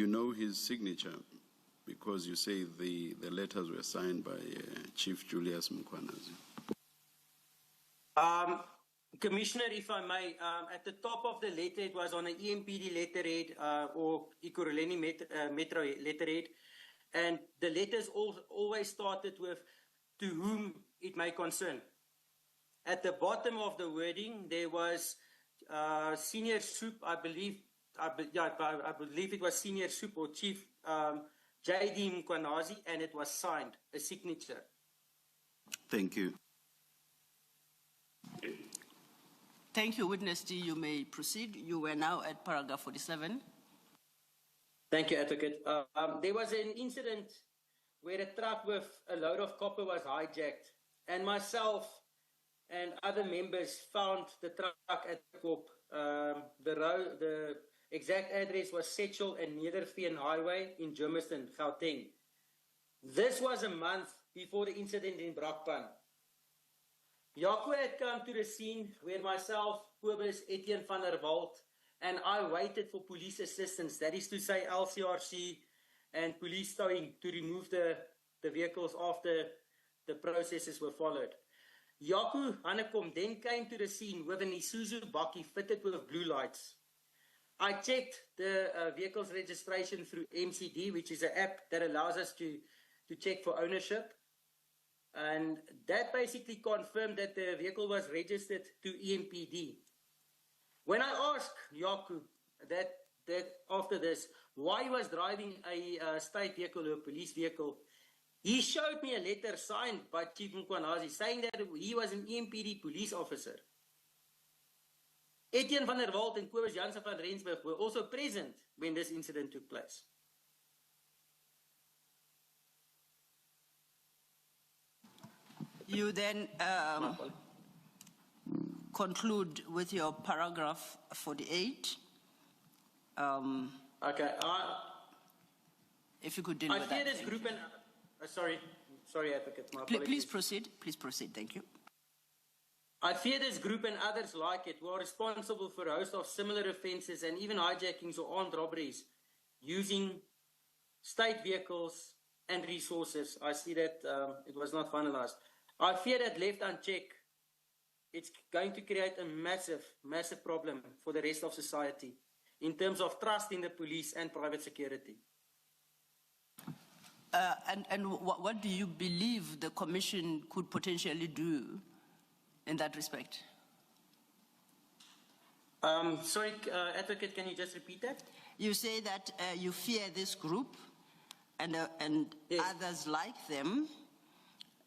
You know his signature because you say the letters were signed by Chief Julius Mkwanazi. Commissioner, if I may, at the top of the letter, it was on an EMPD letterhead or Ekurhuleni Metro letterhead. And the letters always started with, to whom it may concern. At the bottom of the wording, there was Senior Soup, I believe it was Senior Soup or Chief J.D. Mkwanazi, and it was signed, a signature. Thank you. Thank you, Witness D. You may proceed. You were now at paragraph 47. Thank you, Advocate. There was an incident where a truck with a load of copper was hijacked, and myself and other members found the truck at the Kop. The exact address was Setchel and Nederveen Highway in Germiston, Gauteng. This was a month before the incident in Brakpan. Jaco had come to the scene where myself, Kobus, Etienne van der Walt, and I waited for police assistance, that is to say LCRC and police towing, to remove the vehicles after the processes were followed. Jaco Hannekom then came to the scene with an Isuzu bakkie fitted with blue lights. I checked the vehicle's registration through MCD, which is an app that allows us to check for ownership. And that basically confirmed that the vehicle was registered to EMPD. When I asked Jaco that after this, why he was driving a state vehicle or a police vehicle, he showed me a letter signed by Chief Mkwanazi saying that he was an EMPD police officer. Etienne van der Walt and Kobus Jansen van Rensburg were also present when this incident took place. You then conclude with your paragraph 48. Okay. If you could deal with that. I fear this group and... sorry, Advocate. Please proceed. Please proceed. Thank you. I fear this group and others like it who are responsible for a host of similar offences and even hijackings or armed robberies using state vehicles and resources. I see that it was not finalised. I fear that left unchecked, it's going to create a massive, massive problem for the rest of society in terms of trust in the police and private security. And what do you believe the Commission could potentially do in that respect? Sorry, Advocate, can you just repeat that? You say that you fear this group and yes, others like them,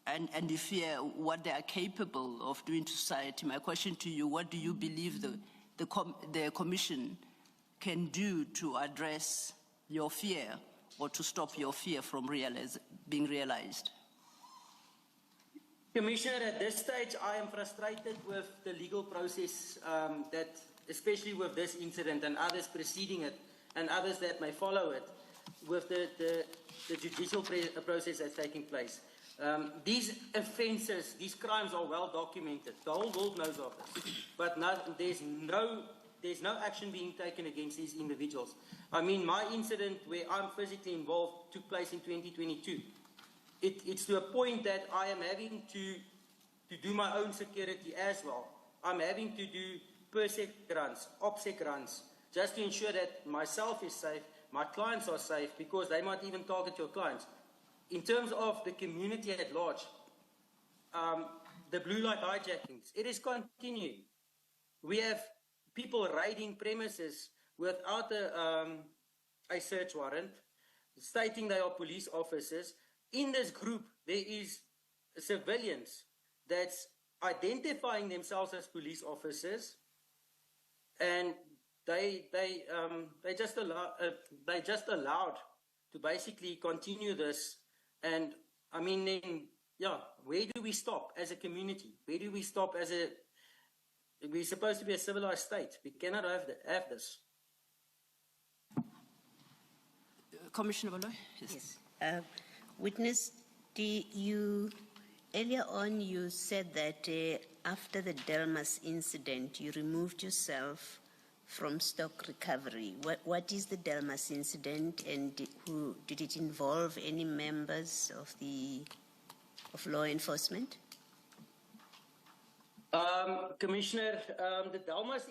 and you fear what they are capable of doing to society. My question to you, what do you believe the Commission can do to address your fear or to stop your fear from being realized? Commissioner, at this stage, I am frustrated with the legal process that, especially with this incident and others preceding it and others that may follow it, with the judicial process that's taking place. These offences, these crimes are well documented. The whole world knows of this. But there's no action being taken against these individuals. I mean, my incident where I'm physically involved took place in 2022. It's to a point that I am having to do my own security as well. I'm having to do PERSEC runs, OPSEC runs, just to ensure that myself is safe, my clients are safe, because they might even target your clients. In terms of the community at large, the blue light hijackings, it is continuing. We have people raiding premises without a search warrant, stating they are police officers. In this group, there is civilians that's identifying themselves as police officers, and they just allowed to basically continue this. And I mean, then, yeah, where do we stop as a community? Where do we stop as a... We're supposed to be a civilized state. We cannot have this. Commissioner Baloy? Yes. Witness, earlier on you said that after the Delmas incident, you removed yourself from stock recovery. What is the Delmas incident, and did it involve any members of law enforcement? Commissioner, the Dalmas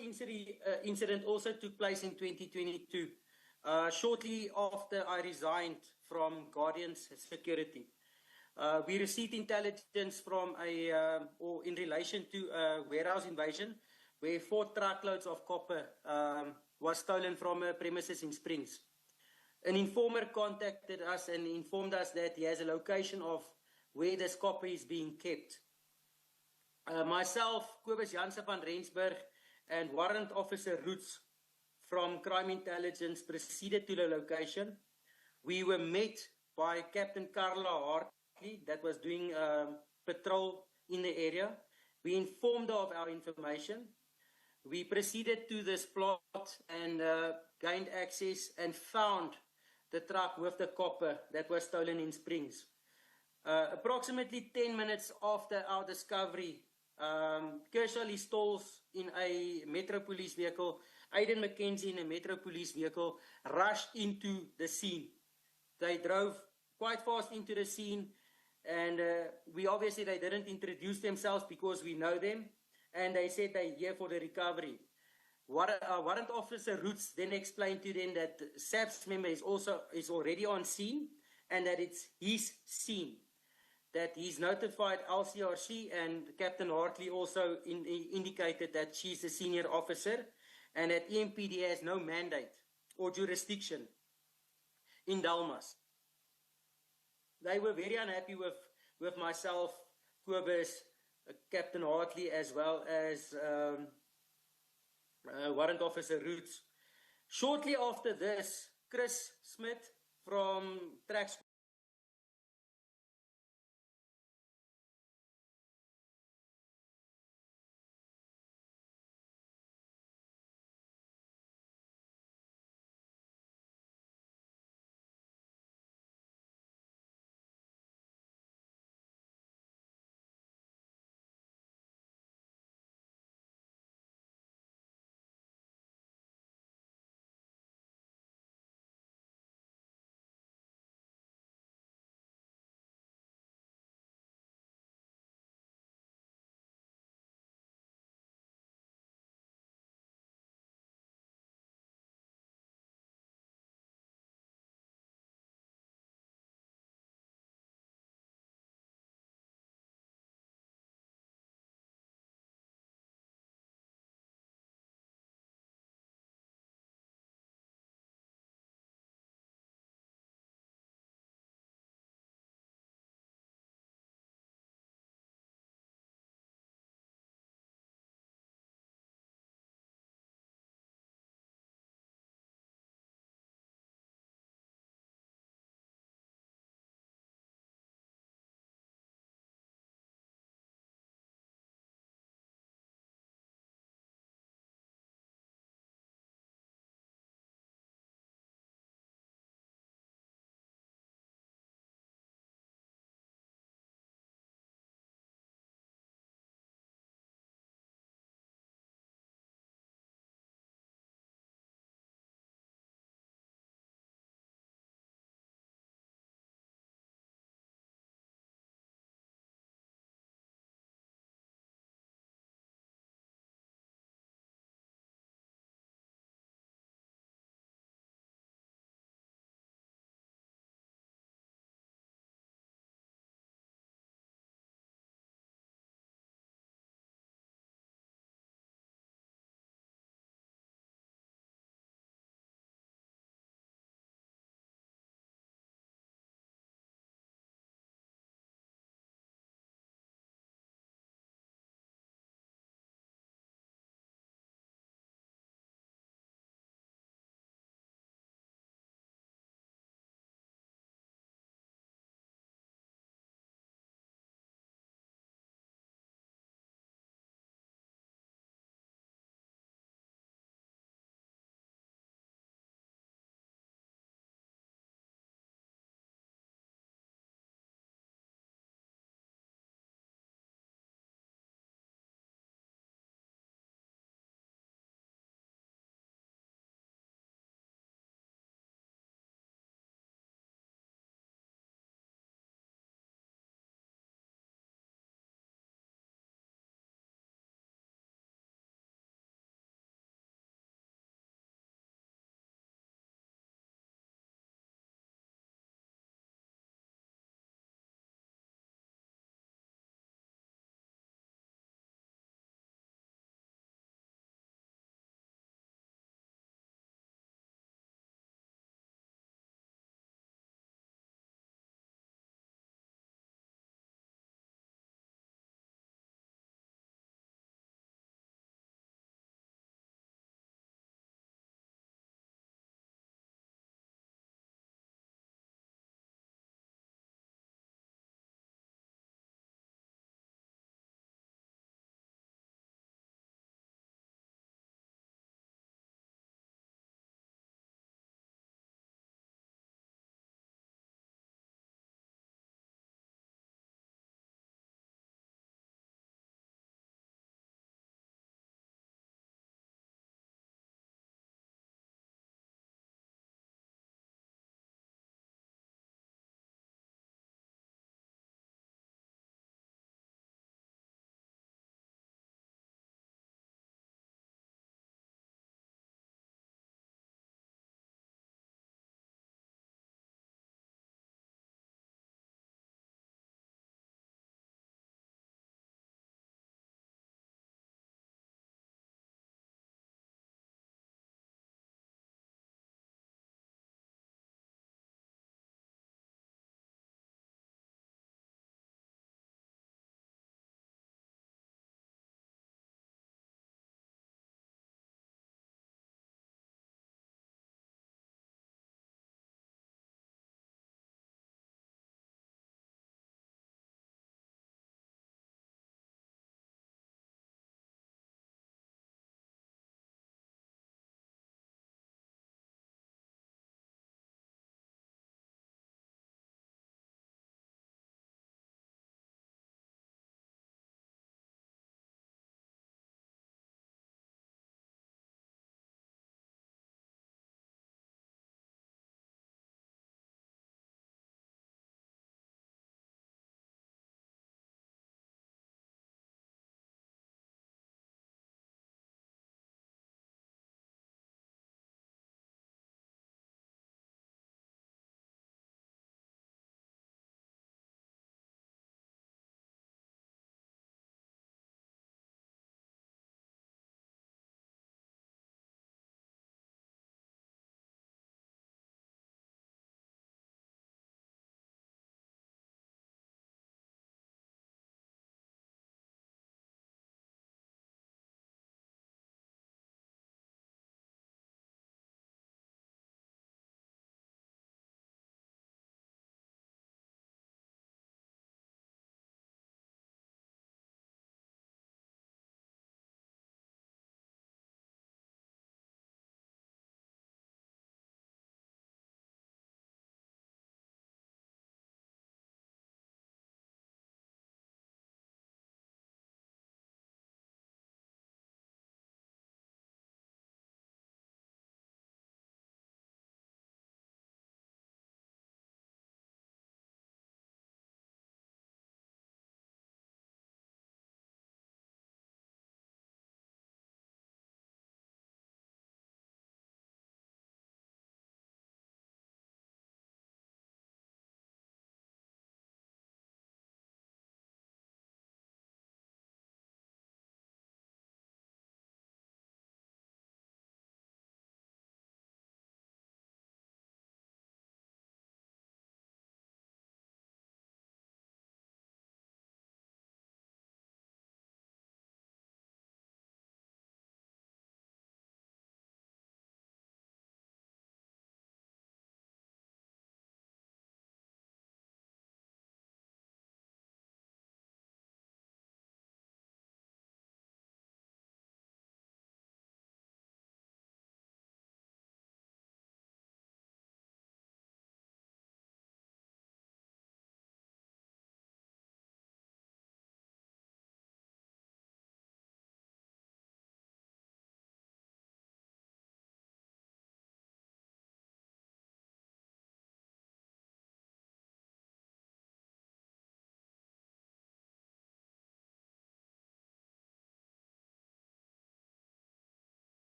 incident also took place in 2022, shortly after I resigned from Guardian's Security. We received intelligence from or in relation to a warehouse invasion where 4 truckloads of copper was stolen from a premises in Springs. An informer contacted us and informed us that he has a location of where this copper is being kept. Myself, Kobus Janse van Rensburg, and Warrant Officer Roots from Crime Intelligence proceeded to the location. We were met by Captain Carla Hartley that was doing patrol in the area. We informed her of our information. We proceeded to this plot and gained access and found the truck with the copper that was stolen in Springs. Approximately 10 minutes after our discovery, Kershaw Stalls in a Metro Police vehicle, Aiden McKenzie in a Metro Police vehicle, rushed into the scene. They drove quite fast into the scene, and they didn't introduce themselves because we know them, and they said they're here for the recovery. Warrant Officer Roots then explained to them that SAPS member is already on scene, and that it's his scene. That he's notified LCRC, and Captain Hartley also indicated that she's a senior officer and that EMPD has no mandate or jurisdiction in Dalmas. They were very unhappy with myself, Kobus, Captain Hartley, as well as Warrant Officer Roots. Shortly after this, Chris Smith from Track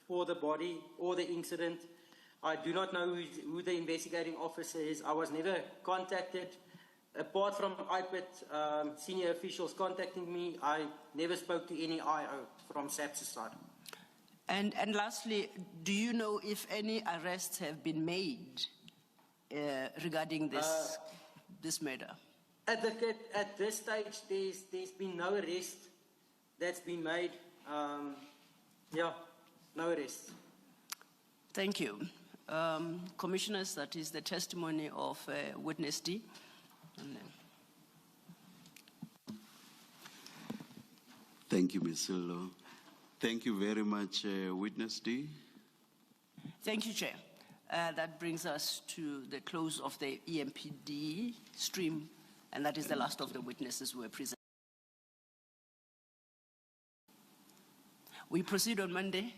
for the body or the incident. I do not know who the investigating officer is. I was never contacted. Apart from IPIT senior officials contacting me, I never spoke to any IO from SAP's side. And lastly, do you know if any arrests have been made regarding this matter? At this stage, there's been no arrest that's been made. Yeah, no arrest. Thank you. Commissioners, that is the testimony of Witness D. Thank you, Ms. Sillo. Thank you very much, Witness D. Thank you, Chair. That brings us to the close of the EMPD stream, and that is the last of the witnesses who were present. We proceed on Monday.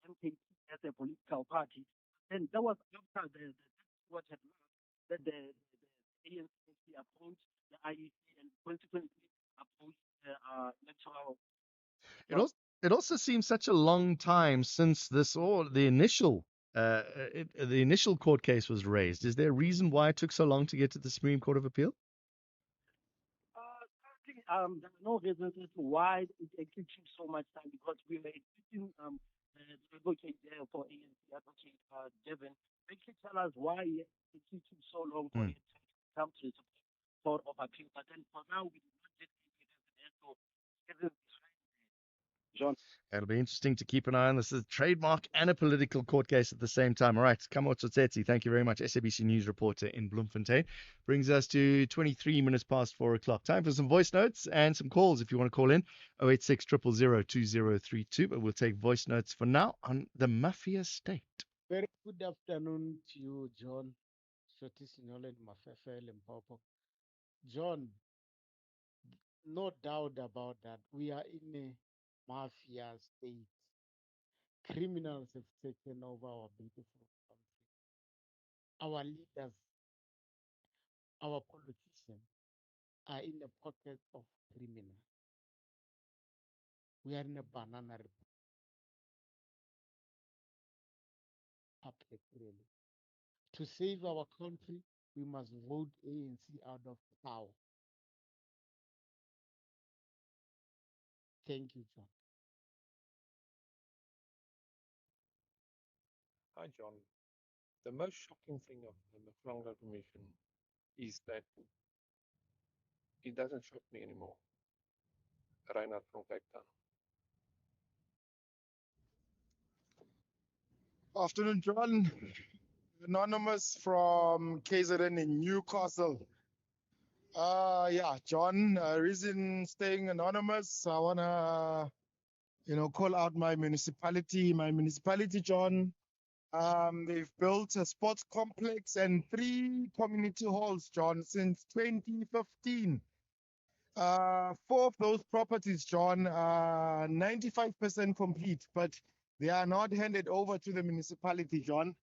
MKP as a political party. And that was after what had that the ANC approached the IEC and consequently approached the electoral. It also it also seems such a long time since this or the initial court case was raised. Is there a reason why it took so long to get to the Supreme Court of Appeal? Currently, there are no reasons as to why it actually took so much time because we were expecting the advocate there for ANC, advocate Devin, actually tell us why it actually took so long for it to come to the Supreme Court of Appeal. But then for now, we did not get evidence as to evidence behind John. It'll be interesting to keep an eye on. This is a trademark and a political court case at the same time. All right, Kamo Tsotsetsi, thank you very much. SABC News reporter in Bloemfontein. Brings us to 23 minutes past 4 o'clock. Time for some voice notes and some calls if you want to call in. 086 000 2032. But we'll take voice notes for now on the Mafia State. Very good afternoon to you, John. Shoti Sinolen Mafefe Limpopo. John, no doubt about that. We are in a mafia state. Criminals have taken over our beautiful country. Our leaders, our politicians are in the pocket of criminals. We are in a banana republic, really. To save our country, we must vote ANC out of power. Thank you, John. Hi, John. The most shocking thing of the Madlanga Commission is that it doesn't shock me anymore. Reinhard from Cape Town. Afternoon, John. Anonymous from KZN in Newcastle. Yeah, John, reason staying anonymous, I wanna, call out my municipality. My municipality, John, they've built a sports complex and 3 community halls, John, since 2015. 4 of those properties, John, are 95% complete, but they are not handed over to the municipality, John.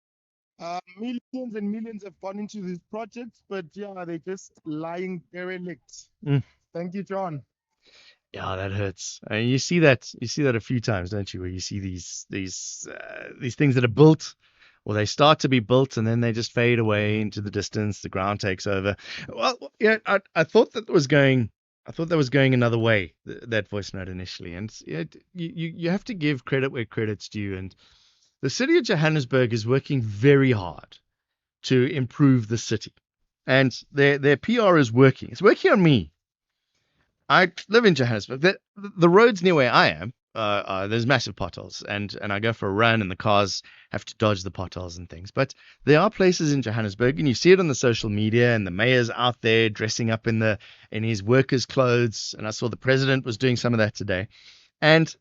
Millions and millions have gone into these projects, but yeah, they're just lying derelict. Thank you, John. Yeah, that hurts. You see that a few times, don't you? Where you see these things that are built, or they start to be built, and then they just fade away into the distance. The ground takes over. Well, yeah, I thought that was going another way. That voice note initially, and you have to give credit where credit's due. And the city of Johannesburg is working very hard to improve the city, and their PR is working. It's working on me. I live in Johannesburg. The roads near where I am, there's massive potholes, and I go for a run, and the cars have to dodge the potholes and things. But there are places in Johannesburg, and you see it on the social media, and the mayor's out there dressing up in his workers' clothes, and I saw the president was doing some of that today. And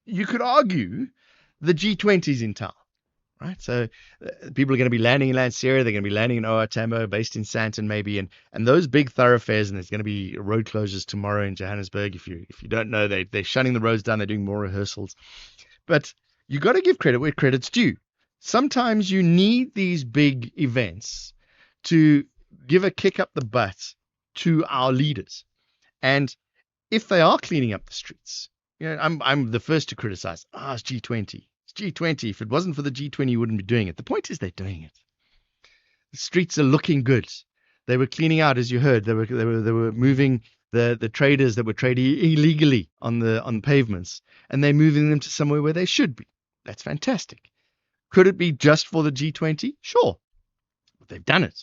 you could argue the G20's in town. Right, so people are going to be landing in Lanseria, they're going to be landing in OR Tambo, based in Sandton maybe, and those big thoroughfares, and there's going to be road closures tomorrow in Johannesburg. If you don't know, they're shutting the roads down, they're doing more rehearsals. But you got to give credit where credit's due. Sometimes you need these big events to give a kick up the butt to our leaders, and if they are cleaning up the streets, I'm the first to criticize. It's G20. G20. If it wasn't for the G20, you wouldn't be doing it. The point is they're doing it. The streets are looking good. They were cleaning out, as you heard. They were moving the traders that were trading illegally on pavements, and they're moving them to somewhere where they should be. That's fantastic. Could it be just for the G20? Sure. But they've done it.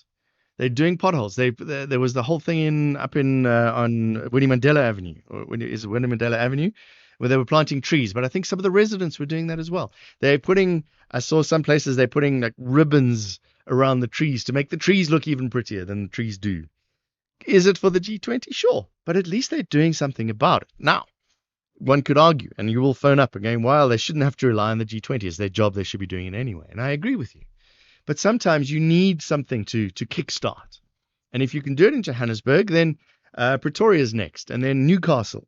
They're doing potholes. There was the whole thing on Winnie Mandela Avenue, is it Winnie Mandela Avenue, where they were planting trees, but I think some of the residents were doing that as well. I saw some places they're putting like ribbons around the trees to make the trees look even prettier than the trees do. Is it for the G20? Sure, but at least they're doing something about it. Now, one could argue, and you will phone up again, well, they shouldn't have to rely on the G20. It's their job. They should be doing it anyway. And I agree with you. But sometimes you need something to kickstart. And if you can do it in Johannesburg, then Pretoria's next, and then Newcastle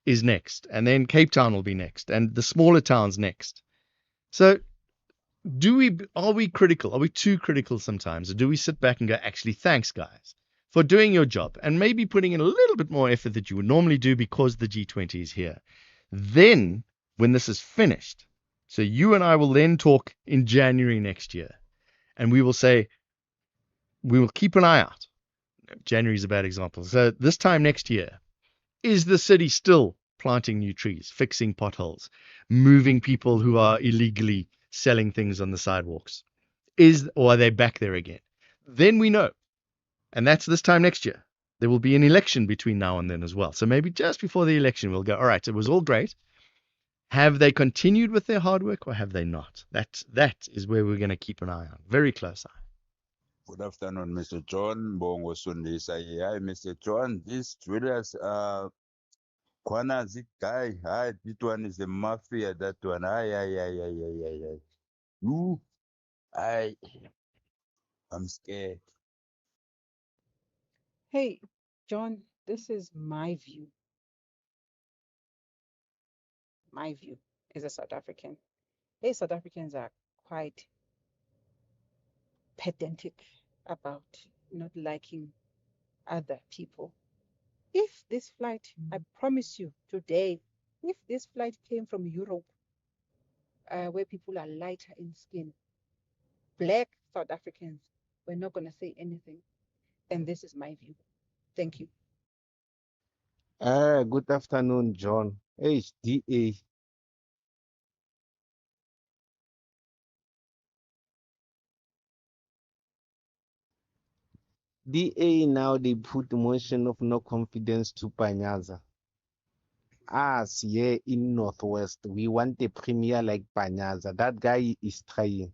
is next, and then Cape Town will be next, and the smaller towns next. So are we critical? Are we too critical sometimes? Or do we sit back and go, actually, thanks, guys, for doing your job and maybe putting in a little bit more effort that you would normally do because the G20 is here? Then, when this is finished, so you and I will then talk in January next year, and we will say, we will keep an eye out. January is a bad example. So this time next year, is the city still planting new trees, fixing potholes, moving people who are illegally selling things on the sidewalks? Or are they back there again? Then we know. And that's this time next year. There will be an election between now and then as well. So maybe just before the election, we'll go, all right, it was all great. Have they continued with their hard work or have they not? That is where we're going to keep an eye on. Very close eye. Good afternoon, Mr. John. Bongo Sundisa. Hi, Mr. John. This Julius Kwana Zik guy. Hi, this one is the mafia, that one. Hi. You, I, I'm scared. Hey, John, this is my view. My view as a South African. Hey, South Africans are quite pedantic about not liking other people. If this flight, I promise you today, if this flight came from Europe, where people are lighter in skin, black South Africans, we're not going to say anything. And this is my view. Thank you. Good afternoon, John. HDA. DA now they put motion of no confidence to Panyaza. Us here in Northwest, we want a premier like Panyaza. That guy is trying.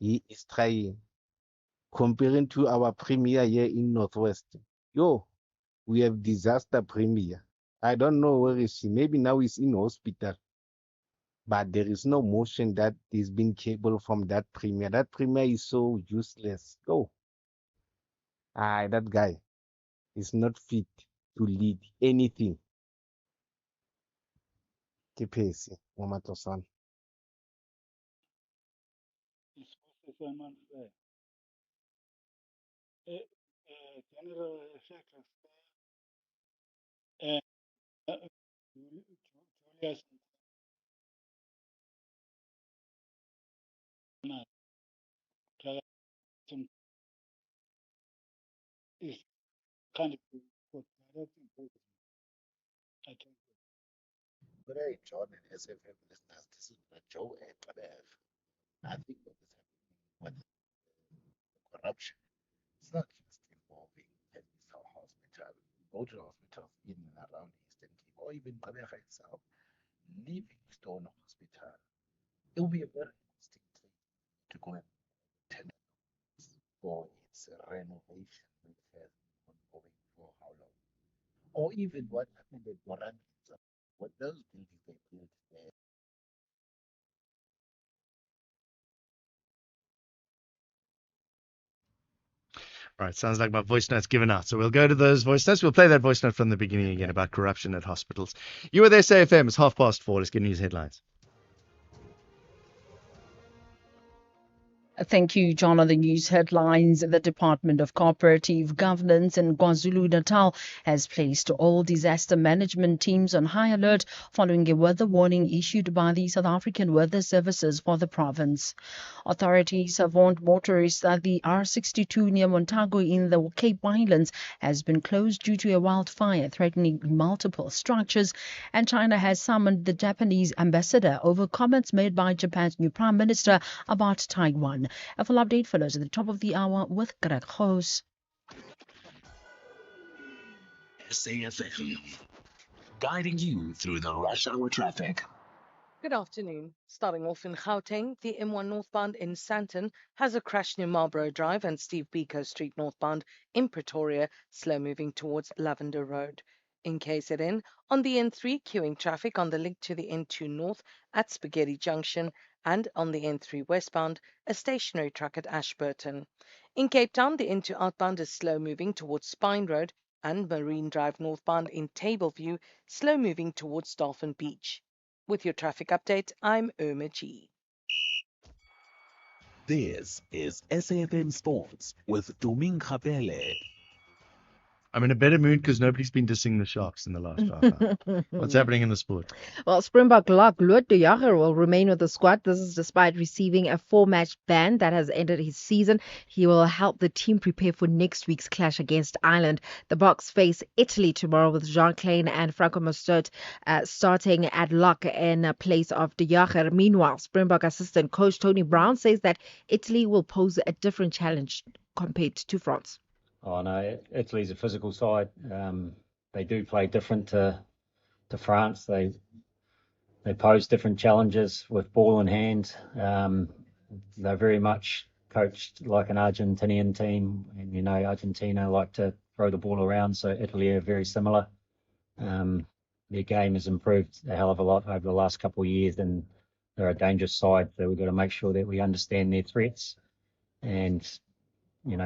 He is trying. Comparing to our premier here in Northwest. Yo, we have disaster premier. I don't know where is he. Maybe now he's in hospital. But there is no motion that is being capable from that premier. That premier is so useless. Oh, that guy is not fit to lead anything. Kepesi, Momatosan. General Secretary and Julius is candidate for directing president. I think. Good day, John and SFM listeners. This is Joe Ekadev. I think what is happening with corruption, it's not just involving Texas Hospital. Go to hospitals in and around Eastern Cape, or even Gqeberha itself, Livingstone Hospital. It will be a very interesting thing to go and tender for its renovation, which has been ongoing for how long? Or even what happened at Moran, what those buildings they built there. All right, sounds like my voice note's given out. So we'll go to those voice notes. We'll play that voice note from the beginning again about corruption at hospitals. You were there, SAFM. It's 4:30. Let's get news headlines. Thank you, John. On the news headlines, the Department of Cooperative Governance in KwaZulu-Natal has placed all disaster management teams on high alert following a weather warning issued by the South African Weather Services for the province. Authorities have warned motorists that the R62 near Montagu in the Cape Winelands has been closed due to a wildfire threatening multiple structures, and China has summoned the Japanese ambassador over comments made by Japan's new prime minister about Taiwan. A full update follows at the top of the hour with Greg Hoos. SAFM, guiding you through the rush hour traffic. Good afternoon. Starting off in Gauteng, the M1 northbound in Sandton has a crash near Marlborough Drive and Steve Biko Street northbound in Pretoria, slow moving towards Lavender Road. In KZN, on the N3, queuing traffic on the link to the N2 North at Spaghetti Junction, and on the N3 westbound, a stationary truck at Ashburton. In Cape Town, the N2 outbound is slow moving towards Spine Road and Marine Drive northbound in Tableview, slow moving towards Dolphin Beach. With your traffic update, I'm Irma G. This is SAFM Sports with Domin Kapele. I'm in a better mood because nobody's been dissing the Sharks in the last half hour. What's happening in the sport? Well, Springbok lock Lut de Jager will remain with the squad. This is despite receiving a 4-match ban that has ended his season. He will help the team prepare for next week's clash against Ireland. The Boks face Italy tomorrow with Jean Klein and Franco Mostert starting at lock in place of de Jager. Meanwhile, Springbok assistant coach Tony Brown says that Italy will pose a different challenge compared to France. Oh no, Italy's a physical side. They do play different to France. They pose different challenges with ball in hand. They're very much coached like an Argentinian team, and you know Argentina like to throw the ball around, so Italy are very similar. Their game has improved a hell of a lot over the last couple of years, and they're a dangerous side. So we've got to make sure that we understand their threats and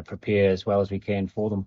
prepare as well as we can for them.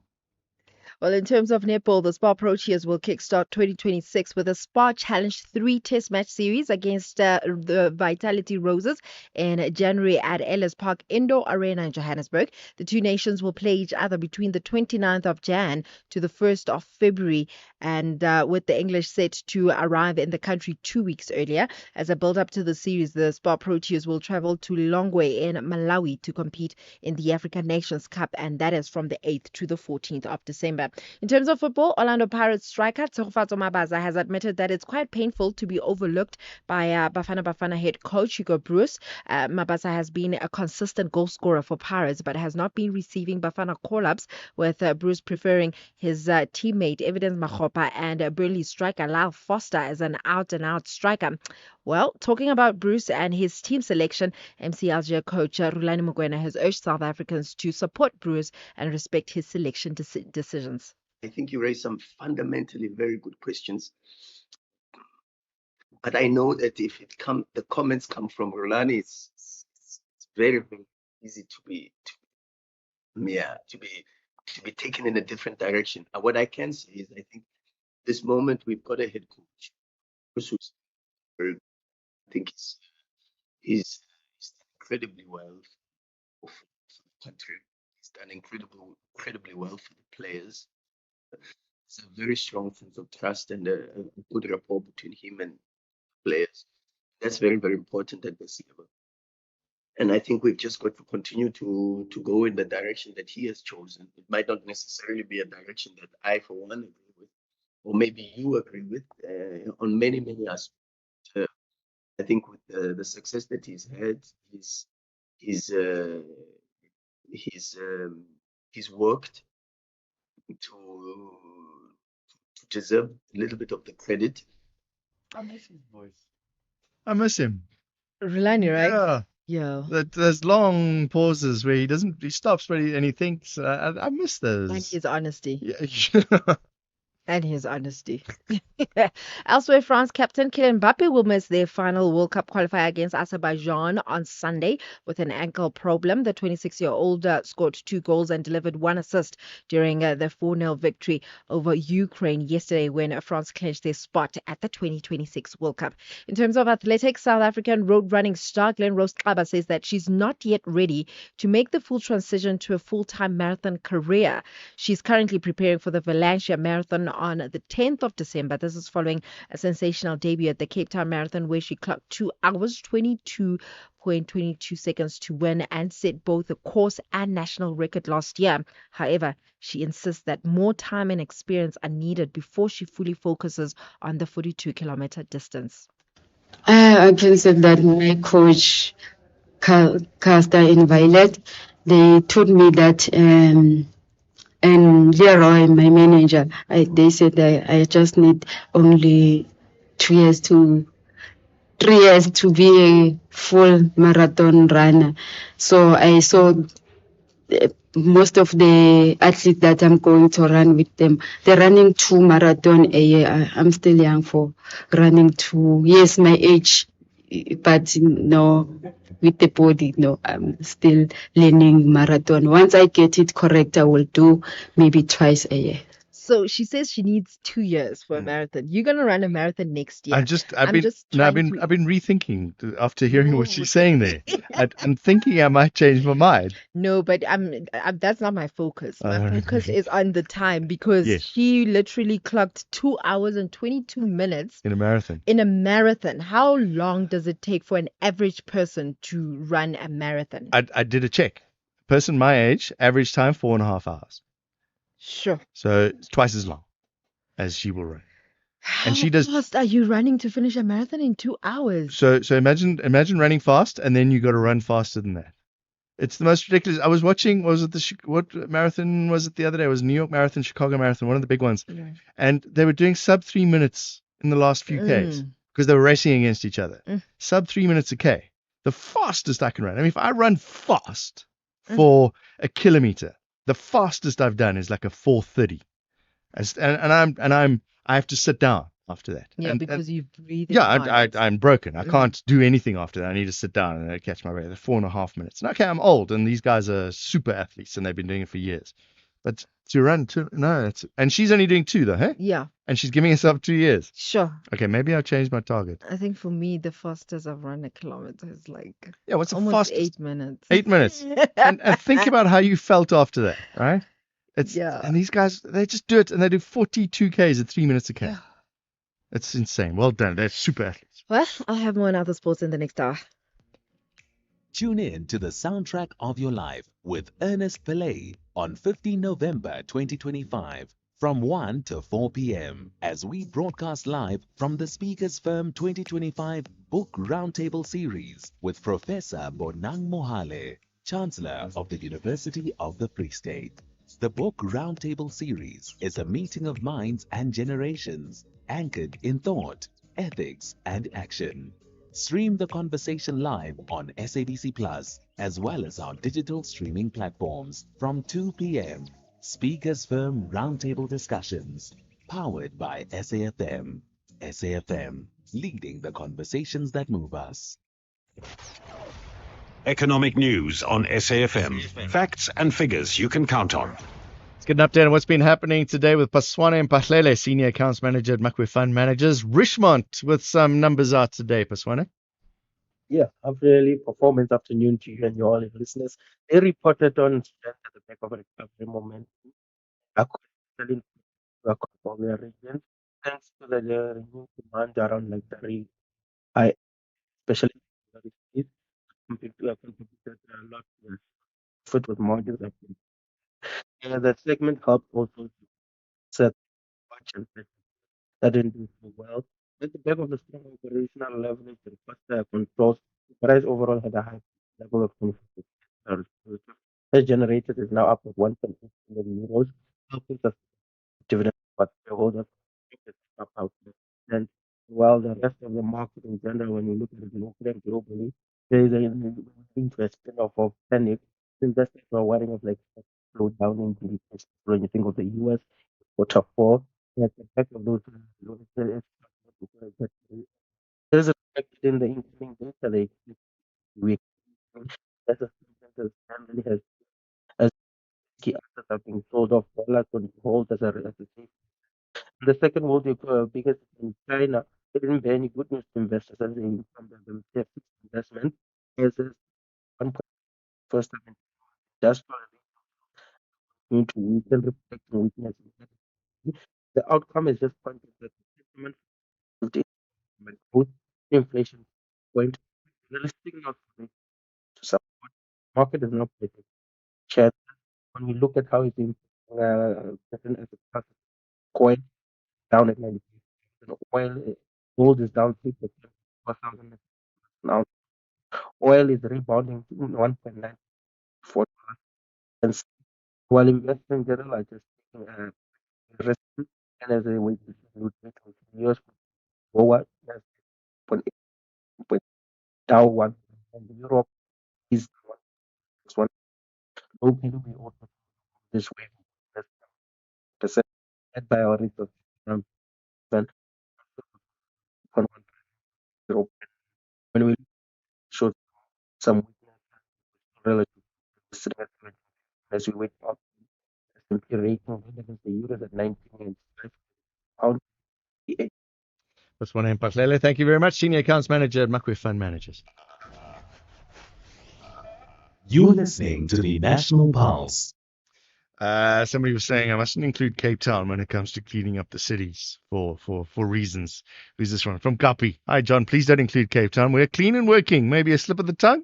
Well, in terms of netball, the Spa Proteas will kickstart 2026 with a Spa Challenge 3 Test match series against the Vitality Roses in January at Ellis Park Indoor Arena in Johannesburg. The two nations will play each other between the 29th of Jan to the 1st of February, and with the English set to arrive in the country 2 weeks earlier. As a build-up to the series, the Spa Proteas will travel to Longwe in Malawi to compete in the African Nations Cup, and that is from the 8th to the 14th of December. In terms of football, Orlando Pirates striker Tshegofatso Mabaza has admitted that it's quite painful to be overlooked by Bafana Bafana head coach Hugo Bruce. Mabaza has been a consistent goal scorer for Pirates, but has not been receiving Bafana call-ups, with Bruce preferring his teammate Evidence Makgopa and Burnley striker Lyle Foster as an out-and-out striker. Well, talking about Bruce and his team selection, MC Alger coach Rulani Mokoena has urged South Africans to support Bruce and respect his selection decisions. I think you raised some fundamentally very good questions. But I know that if the comments come from Rulani, it's very, very easy to be taken in a different direction. And what I can say is, I think this moment we've got a head coach who's very, I think he's done incredibly well for the country. He's done incredibly well for the players. It's a very strong sense of trust and a good rapport between him and players. That's very, very important at this level. And I think we've just got to continue to go in the direction that he has chosen. It might not necessarily be a direction that I, for one, agree with, or maybe you agree with on many, many aspects. I think with the success that he's had, he's worked to deserve a little bit of the credit. I miss his voice. I miss him. Rulani, right? Yeah. Yeah. There's long pauses where he stops and he thinks. I miss those. And his honesty. Yeah. And his honesty. Elsewhere, France captain Kylian Mbappe will miss their final World Cup qualifier against Azerbaijan on Sunday with an ankle problem. The 26-year-old scored 2 goals and delivered 1 assist during the 4-0 victory over Ukraine yesterday when France clinched their spot at the 2026 World Cup. In terms of athletics, South African road running star Glen Rose Xaba says that she's not yet ready to make the full transition to a full-time marathon career. She's currently preparing for the Valencia Marathon on the 10th of December. This is following a sensational debut at the Cape Town Marathon where she clocked 2 hours 22.22 seconds to win and set both the course and national record last year. However, she insists that more time and experience are needed before she fully focuses on the 42-kilometer distance. I can say that my coach, Caster and Violet, they told me that and Leroy, my manager, they said that I just need only 3 years to be a full marathon runner. So I saw most of the athletes that I'm going to run with them, they're running 2 marathon a year. I'm still young for running 2. Yes, my age, but no, with the body, no, I'm still learning marathon. Once I get it correct, I will do maybe twice a year. So she says she needs 2 years for a marathon. You're gonna run a marathon next year. I've I'm been, just no, trying to. I've been rethinking after hearing what No. she's saying there. I'm thinking I might change my mind. No, but that's not my focus. My focus Okay. is on the time because Yes, she literally clocked 2 hours and 22 minutes in a marathon. in a marathon. How long does it take for an average person to run a marathon? I did a check. Person my age, average time 4.5 hours. Sure. So it's twice as long as she will run. And How she does. fast are you running to finish a marathon in 2 hours? So imagine running fast, and then you got to run faster than that. It's the most ridiculous. I was watching. Was it what marathon was it the other day? It was New York Marathon, Chicago Marathon, one of the big ones, Yeah. and they were doing sub 3 minutes in the last few Ks because they were racing against each other. Sub 3 minutes a K, the fastest I can run. I mean, if I run fast for a kilometer, the fastest I've done is like a 4:30. I have to sit down after that. Yeah, And because you're breathing yeah, hard. I'm broken. I can't do anything after that. I need to sit down and catch my breath. 4.5 minutes. And okay, I'm old, and these guys are super athletes, and they've been doing it for years. But to run two, no, and she's only doing two though, huh? Yeah, And she's giving herself 2 years. sure. Okay, maybe I'll change my target. I think for me, the fastest I've run a kilometer is like Yeah, what's the almost fastest? 8 minutes. 8 minutes. And think about how you felt after that, right? Yeah. And these guys, they just do it, and they do 42 Ks at 3 minutes a K. Yeah. It's insane. Well done. They're super athletes. Well, I'll have more on other sports in the next hour. Tune in to the soundtrack of your life with Ernest Pillay on 15 November 2025 from 1 to 4 p.m. as we broadcast live from the Speakers Firm 2025 Book Roundtable Series with Professor Bonang Mohale, Chancellor of the University of the Free State. The Book Roundtable Series is a meeting of minds and generations anchored in thought, ethics, and action. Stream the conversation live on SABC Plus as well as our digital streaming platforms from 2 p.m. Speakers Firm Roundtable Discussions, powered by SAFM. SAFM, leading the conversations that move us. Economic news on SAFM. Facts and figures you can count on. Let's get an update on what's been happening today with Paswane Mpahlele, Senior Accounts Manager at Makwe Fund Managers. Richmond with some numbers out today, Paswane. Yeah, a really performance afternoon to you and your all listeners. They reported on strength at the back of a recovery momentum, especially in the California region, thanks to the renewed demand around luxury, high, especially luxury, contributed a lot to the foot with margins up. The segment helped also set margins that didn't do so well. At the back of the strong operational leverage and cost controls, the price overall had a high level of confidence. Cash generated is now up at 1.8 billion euros, helping us dividend for shareholders up out there. And while the rest of the market in general, when you look at it locally and globally, there is an interest spin-off of Panic. Investors are worrying of like a slowdown in GDP. When you think of the US, quarter four, at the back of those, there is a reflected in the incoming data they we as a family has key assets are being sold off dollars on hold as a safe. The second world biggest in China, it didn't bear any good news to investors as they from their fixed investment as is one point first time in industrial going to weaken reflecting weakness in energy. The outcome is just pointing that the sentiment of the economic growth inflation point realistic not to support market is not predicting. Share when we look at how it's certain asset classes, coin down at 90. Oil, gold is down 3%, 4,000 now. Oil is rebounding to 1.94 dollars. While investors in general are just taking a risk and as a way to loot it continues lower, that's 0.8 Dow 1, and Europe is one. Globally, we also this way percent led by our research then on 1.0. When we show some weakness relative to the as we wait up rating against the euros at 19.5 pound. That's one Mphahlele. Thank you very much, Senior Accounts Manager at Makwe Fund Managers. You're listening to the National Pulse. Somebody was saying I mustn't include Cape Town when it comes to cleaning up the cities for reasons. Who's this one? From Kapi. Hi, John. Please don't include Cape Town. We're clean and working. Maybe a slip of the tongue.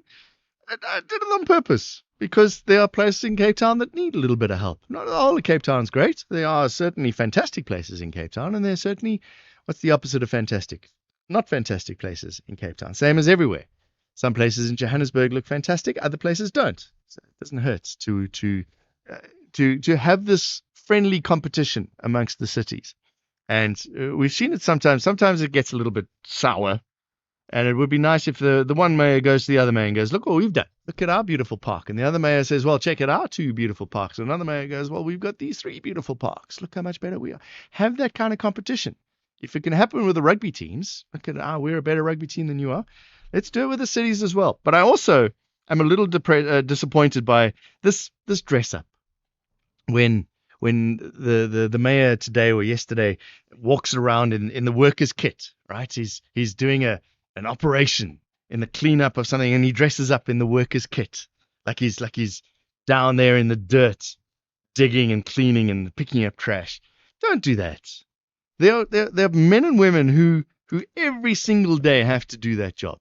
I did it on purpose because there are places in Cape Town that need a little bit of help. Not all of Cape Town's great. There are certainly fantastic places in Cape Town, and there's certainly, what's the opposite of fantastic? Not fantastic places in Cape Town. Same as everywhere. Some places in Johannesburg look fantastic, other places don't. So it doesn't hurt to have this friendly competition amongst the cities. And we've seen it sometimes. Sometimes it gets a little bit sour. And it would be nice if the one mayor goes to the other mayor and goes, look what we've done. Look at our beautiful park. And the other mayor says, well, check out our two beautiful parks. And another mayor goes, well, we've got these three beautiful parks. Look how much better we are. Have that kind of competition. If it can happen with the rugby teams, look at we're a better rugby team than you are. Let's do it with the cities as well. But I also am a little disappointed by this dress up. When the mayor today or yesterday walks around in the workers' kit, right? He's doing an operation in the cleanup of something, and he dresses up in the workers' kit, like he's down there in the dirt, digging and cleaning and picking up trash. Don't do that. There are men and women who every single day have to do that job.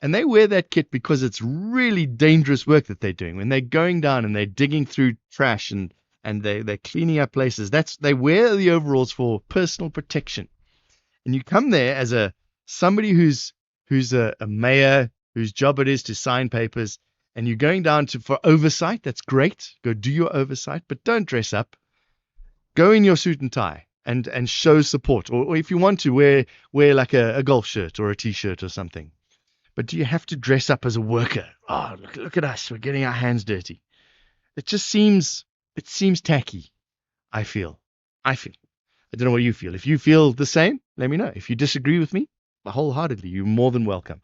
And they wear that kit because it's really dangerous work that they're doing. When they're going down and they're digging through trash and they're cleaning up places, they wear the overalls for personal protection. And you come there as somebody who's a mayor, whose job it is to sign papers, and you're going down for oversight. That's great. Go do your oversight, but don't dress up. Go in your suit and tie and show support. Or if you want to, wear like a golf shirt or a t-shirt or something. But do you have to dress up as a worker? Oh, look at us. We're getting our hands dirty. It seems tacky, I feel. I don't know what you feel. If you feel the same, let me know. If you disagree with me, wholeheartedly, you're more than welcome.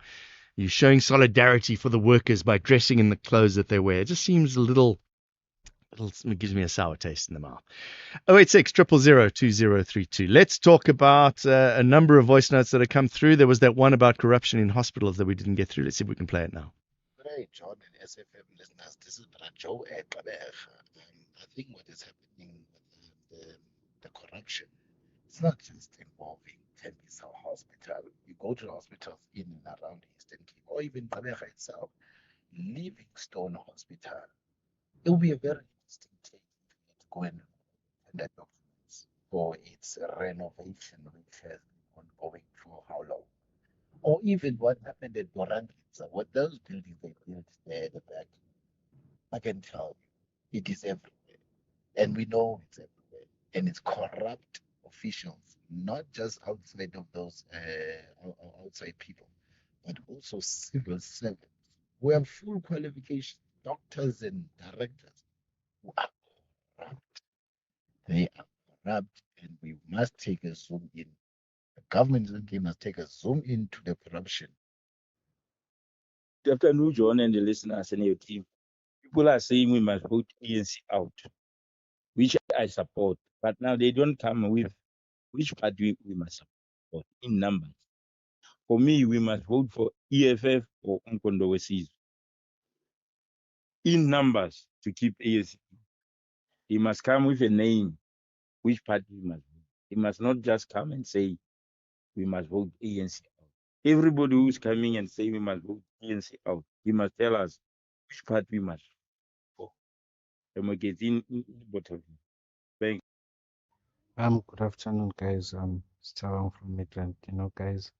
You're showing solidarity for the workers by dressing in the clothes that they wear. It just seems it gives me a sour taste in the mouth. 086 000 2032. Let's talk about a number of voice notes that have come through. There was that one about corruption in hospitals that we didn't get through. Let's see if we can play it now. Hey, John and SFM listeners, this is Joe at I think what is happening with the corruption, it's not just involving Tembisa Hospital. You go to hospitals in and around Eastern Cape, or even Gqeberha itself, Livingstone Hospital. It will be a very interesting take if you had to go and tender documents for its renovation, which has been ongoing for how long? Or even what happened at Dorangisa, what those buildings they built there at the back. I can tell you, it is everywhere. And we know it's everywhere. And it's corrupt officials, not just outside of those outside people, but also civil servants who have full qualifications, doctors and directors who are corrupt. They are corrupt, and we must take a zoom in. The government must take a zoom into the corruption. Good afternoon, John, and the listeners and your team. People are saying we must vote ANC out, which I support. But now they don't come with which party we must support in numbers. For me, we must vote for EFF or Umkondo Wesizwe in numbers to keep ANC. He must come with a name, which party we must vote. He must not just come and say we must vote ANC out. Everybody who's coming and saying we must vote ANC out, he must tell us which party we must vote. And we get in the bottom. Thank you. Good afternoon, guys. Still from Midland. Guys,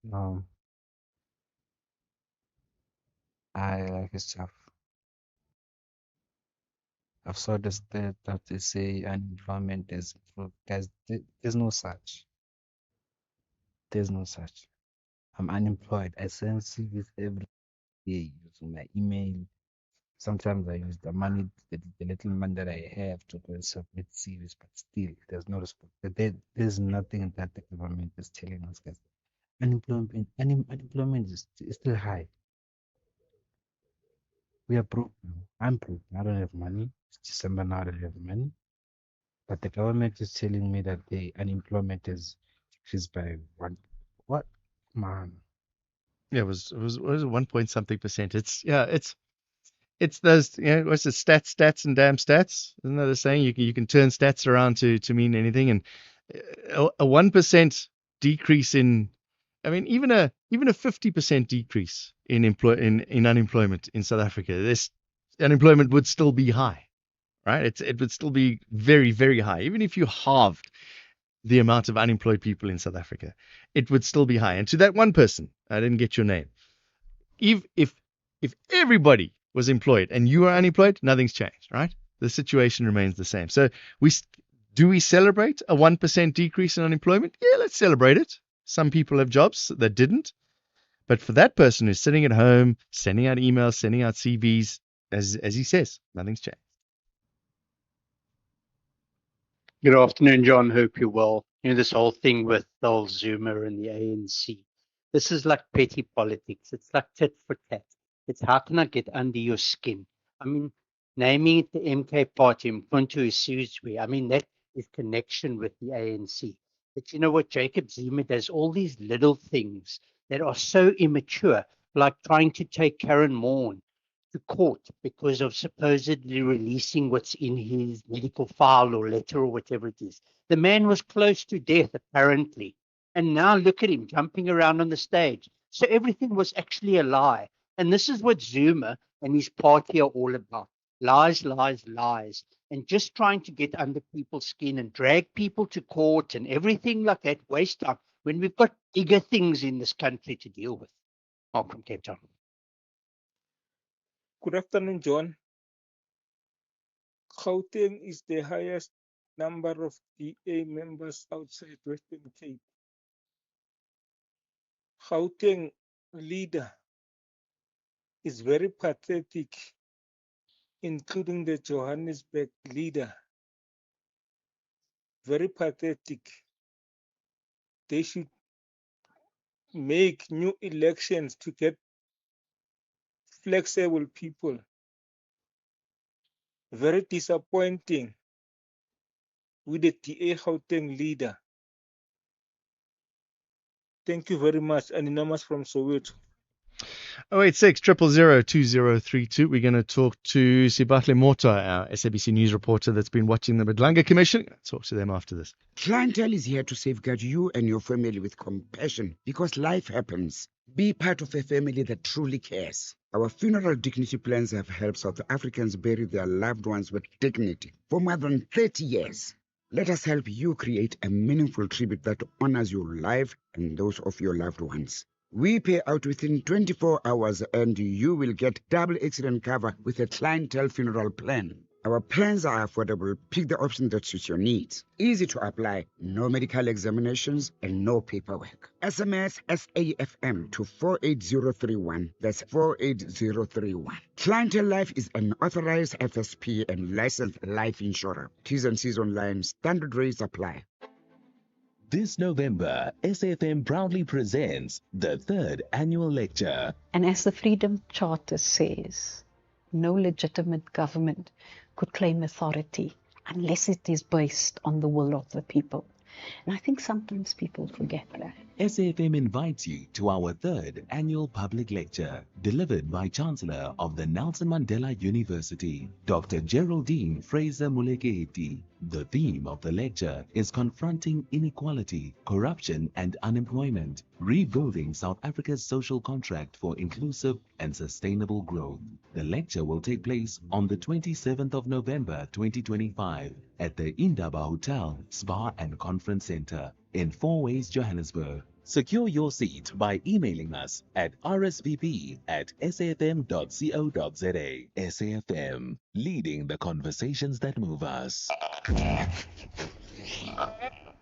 I like his stuff. I've saw the state that they say unemployment is improved. Guys, there's no such. There's no such. I'm unemployed. I send CVs every day using my email. Sometimes I use the money, the little money that I have to go and submit CVs, but still, there's no response. There's nothing that the government is telling us, guys. Unemployment is still high. We are broke now. I'm broke. I don't have money. It's December now. I don't have money. But the government is telling me that the unemployment is increased by one. What, man? Yeah, it was 1 point something percent. It's those, what's it, stats and damn stats. Isn't that a saying? You can turn stats around to mean anything. And a 1% decrease in, I mean, even a 50% decrease in unemployment in South Africa, this unemployment would still be high, right? It would still be very, very high. Even if you halved the amount of unemployed people in South Africa, it would still be high. And to that one person, I didn't get your name. If everybody was employed and you are unemployed, nothing's changed, right? The situation remains the same. So do we celebrate a 1% decrease in unemployment? Yeah, let's celebrate it. Some people have jobs that didn't. But for that person who's sitting at home, sending out emails, sending out CVs, as he says, nothing's changed. Good afternoon, John. Hope you're well. This whole thing with the whole Zuma and the ANC, this is like petty politics. It's like tit for tat. It's how can I get under your skin? I mean, naming it the MK party, Mpuntu Isizwe, I mean, that is connection with the ANC. But you know what? Jacob Zuma does all these little things that are so immature, like trying to take Karen Moore to court because of supposedly releasing what's in his medical file or letter or whatever it is. The man was close to death, apparently. And now look at him jumping around on the stage. So everything was actually a lie. And this is what Zuma and his party are all about: lies, lies, lies. And just trying to get under people's skin and drag people to court and everything like that, waste time when we've got bigger things in this country to deal with. I'm from Cape Town. Good afternoon, John. Gauteng is the highest number of DA members outside Western Cape. Gauteng leader is very pathetic, including the Johannesburg leader. Very pathetic. They should make new elections to get flexible people. Very disappointing with the DA Gauteng leader. Thank you very much. Anonymous from Soweto. 086 000 2032. We're going to talk to Sibahle Mota, our SABC News reporter that's been watching the Madlanga Commission. Talk to them after this. Clientele is here to safeguard you and your family with compassion because life happens. Be part of a family that truly cares. Our funeral dignity plans have helped South Africans bury their loved ones with dignity for more than 30 years. Let us help you create a meaningful tribute that honors your life and those of your loved ones. We pay out within 24 hours and you will get double accident cover with a clientele funeral plan. Our plans are affordable. Pick the option that suits your needs. Easy to apply, no medical examinations and no paperwork. SMS SAFM to 48031. That's 48031. Clientele Life is an authorized FSP and licensed life insurer. T's and C's online. Standard rates apply. This November, SAFM proudly presents the 3rd annual lecture. And as the Freedom Charter says, no legitimate government could claim authority unless it is based on the will of the people. And I think sometimes people forget that. SAFM invites you to our 3rd annual public lecture, delivered by Chancellor of the Nelson Mandela University, Dr. Geraldine Fraser-Moleketi. The theme of the lecture is Confronting Inequality, Corruption and Unemployment, Rebuilding South Africa's Social Contract for Inclusive and Sustainable Growth. The lecture will take place on the 27th of November 2025 at the Indaba Hotel, Spa and Conference Center in Four Ways, Johannesburg. Secure your seat by emailing us at rsvp@safm.co.za. SAFM, leading the conversations that move us.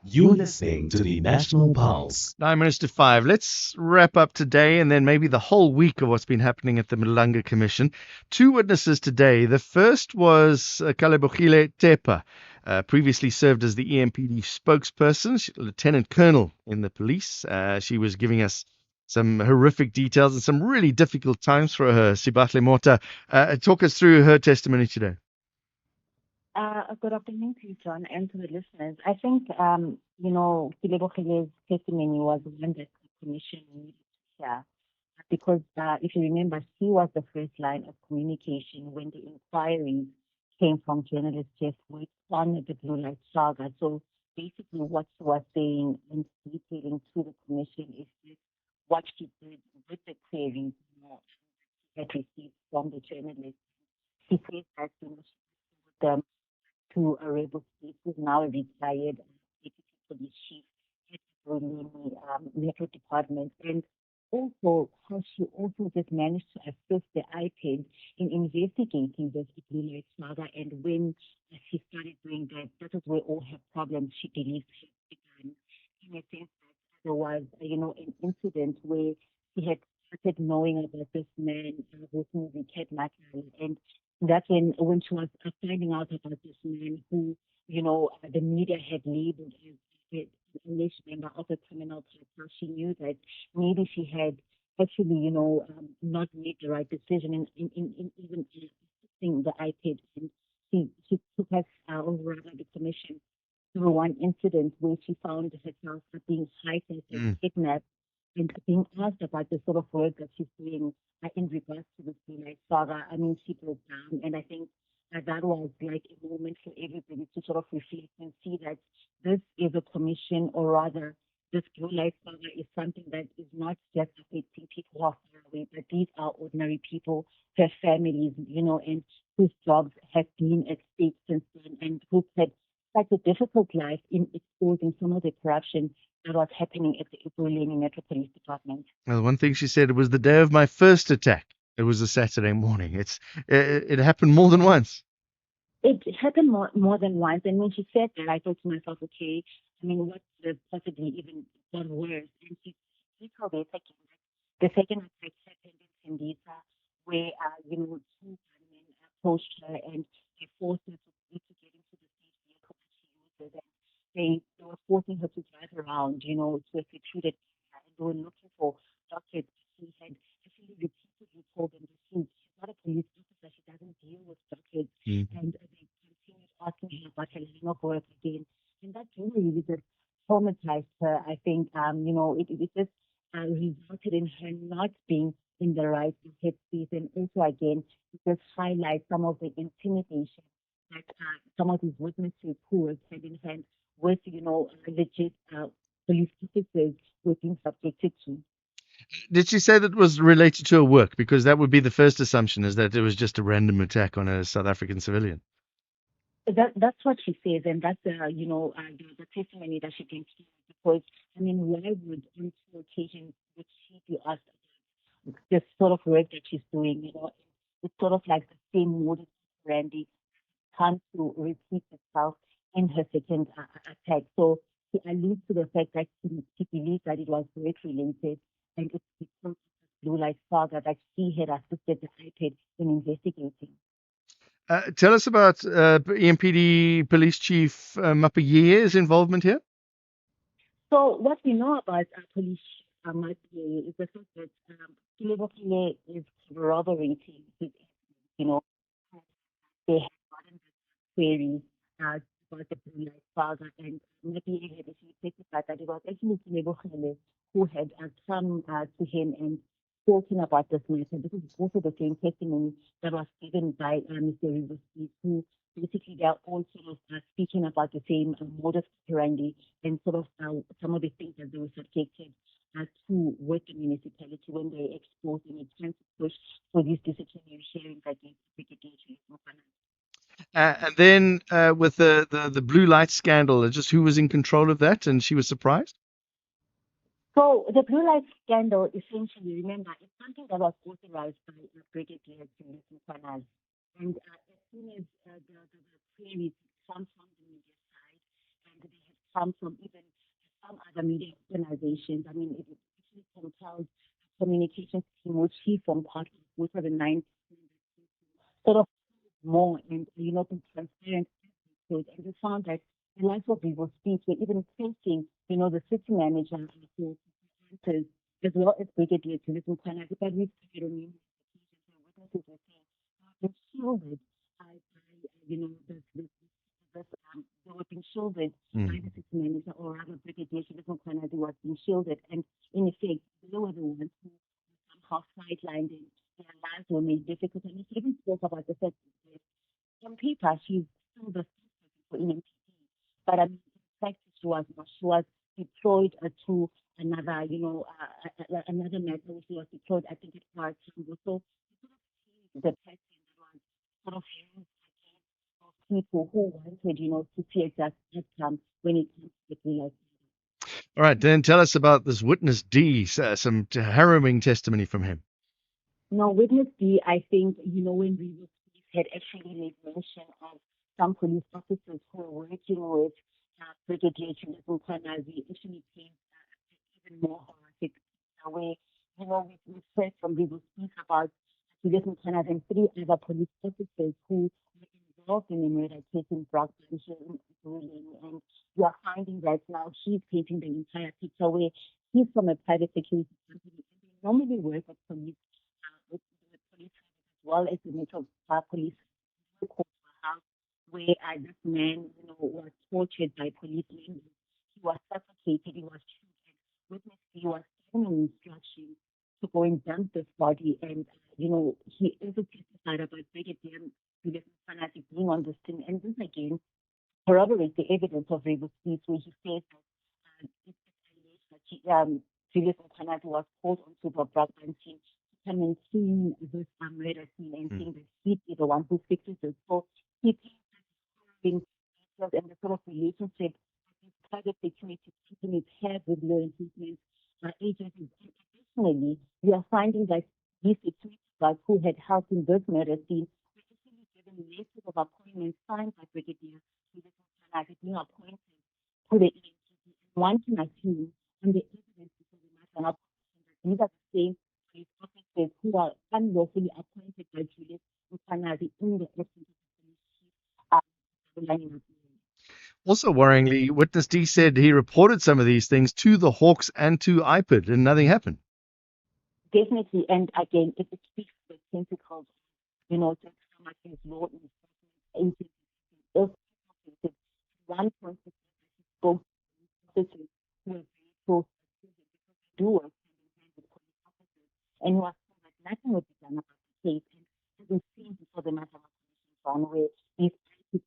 You're listening to the National Pulse. 9 minutes to 5. Let's wrap up today and then maybe the whole week of what's been happening at the Madlanga Commission. 2 witnesses today. The first was Kalebogile Tepa, previously served as the EMPD spokesperson, Lieutenant Colonel in the police. She was giving us some horrific details and some really difficult times for her. Sibahle Mota, talk us through her testimony today. Good afternoon to you, John, and to the listeners. I think, Kilebogile's testimony was one that the commission needed to hear because if you remember, she was the first line of communication when the inquiries came from journalist Jeff Witt on the Blue Light Saga. So basically, what she was saying and detailing to the commission is just what she did with the queries she had received from the journalists. She said that she would to a rebel state who's now a retired deputy police chief at the Bolimi Metro Department. And also how she also just managed to assist the IPED in investigating this Blue Light Saga. And when she started doing that, that is where all her problems she believes had begun. In a sense that there was, an incident where she had started knowing about this man whose movie Cat Matlala, and that's when she was finding out about this man who, the media had labeled as an alleged member of a criminal cartel. She knew that maybe she had actually, not made the right decision in even assisting the iPad. And she took us, or rather the commission, through one incident where she found herself being hijacked and kidnapped and being asked about the sort of work that she's doing in regards to this Blue Light Saga. I mean, she broke down, and I think that was like a moment for everybody to sort of reflect and see that this is a commission, or rather, this Blue Light Saga is something that is not just affecting people who are far away, but these are ordinary people, their families, and whose jobs have been at stake since then, and who've had such a difficult life in exposing some of the corruption that was happening at the Ekurhuleni Metro Police Department. Well, one thing she said, it was the day of my first attack. It was a Saturday morning. It happened more than once. It happened more than once, and when she said that, I thought to myself, okay, I mean, what could possibly even got worse? And she told me second, the second attack happened in Tembisa, where two gunmen approached her and they forced her to get into the state vehicle that she uses, and they were forcing her to drive around, to a secluded area, and they were looking for doctors. She had actually repeatedly told them the truth. She's not a police officer. She doesn't deal with doctors. And they continued asking her about her line of work again. And that really just traumatized her. I think, it just resulted in her not being in the right headspace. And also, again, it just highlights some of the intimidation that some of these witnesses who were hand in hand with, legit police officers were being subjected to. Did she say that it was related to her work? Because that would be the first assumption, is that it was just a random attack on a South African civilian. That's what she says, and that's the testimony that she can give. Because I mean, why would on two occasions would she be asked about this sort of work that she's doing? It's sort of like the same modus operandi comes to repeat itself in her second attack. So she alludes to the fact that she believes that it was work related, and it's because of the Blue Light Saga that she had assisted the iPad in investigating. Tell us about EMPD Police Chief Mapaye's involvement here. So what we know about police Mathieu is the fact that Kilebogile is corroborating his, you know, they have gotten the query about the Blue Light Saga, and Mathieu had actually testified that it was actually Kilebogile who had come to him and spoken about this matter. This is also the same testimony that was given by Mr. Rivers, who basically they are all sort of speaking about the same modus operandi and sort of some of the things that they were subjected to with the municipality when they exposed and it's trying to push for these disciplinary hearings against Brigadier Julius And then with the blue light scandal, just who was in control of that, and she was surprised. So the blue light scandal, essentially, remember, it's something that was authorized by Brigadier Julius Mkhwanazi. And as soon as the queries come from the media side, and they have come from even some other media organizations, I mean, it actually compelled the communications team, which he formed part of, which were the nine, sort of more and, be transparent. And we found that the likes of Vivo Speech were even facing, the city manager who answers, as well as Brigadier to listen to an but we've heard on numerous occasions where witnesses were saying, been shielded by, this were being shielded Mm. by the city manager, or rather Brigadier Shilifon Kwanadi was being shielded, and in effect, they were the ones who somehow sidelined and their lives were made difficult. And he even spoke about the fact that on paper she's still the spokesperson for NMPD, but I mean, in practice she was not. She was deployed to another, another matter where she was deployed, I think, at Far Tango. So the person that was sort of used people who wanted, to see a just outcome when it comes to the real. All right, Dan, tell us about this witness D, some harrowing testimony from him. Now, witness D, I think, when we had actually made mention of some police officers who were working with Brigadier Julius Kwanazi, actually came even more horrific way. We heard from people speak about Julius Kwanazi and three other police officers who were involved in the murder case in Brockton here in Ruling. And we are finding that now he's painting the entire picture where he's from a private security company. And they normally work at police with the police as well as the Metro Police house where this man, was tortured by police members. He was suffocated, he was shot, and witness he was given an instruction to go and dump this body. And, he also testified about Brigadier Julius Mfanati being on the scene. And this again corroborates the evidence of Rebus Peace, where he says that it's alleged that Julius Mfanati was called onto the Brockman scene to come and see this murder scene and seeing that he is the one who fixes it. So he being details and the sort of relationship that these private security companies have with law enforcement agencies. And additionally, we are finding that these security guards who had helped in this murder scene were actually given letters of appointment signed by Brigadier being appointed to the ENTP. And one can assume, on the evidence before the matter, that these are the same police officers who are unlawfully appointed by Julius Mfanati in the absence of the police chief. Also worryingly, witness D said he reported some of these things to the Hawks and to IPID, and nothing happened. Definitely, and again, it speaks to the tentacles, just how much his law enforcement agencies one point spoke to who were very close to him because they do work hand in hand with police officers, and he was told that nothing would be done about the case. And having seen before the matter was on where these cases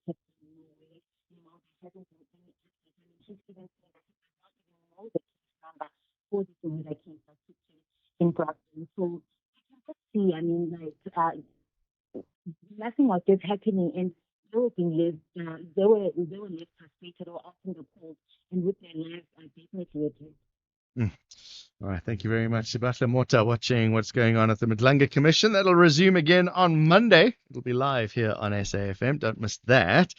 kept nowhere, there hasn't been any action. I mean, he's even saying that he does not even know the case number for this murder case that took place in Brockton. So you can just see, I mean, like nothing was just happening, and they were being left, they were left frustrated or out in the cold, and with their lives definitely at risk. All right, thank you very much, Sebastian Mota, watching what's going on at the Madlanga Commission. That'll resume again on Monday. It'll be live here on SAFM. Don't miss that.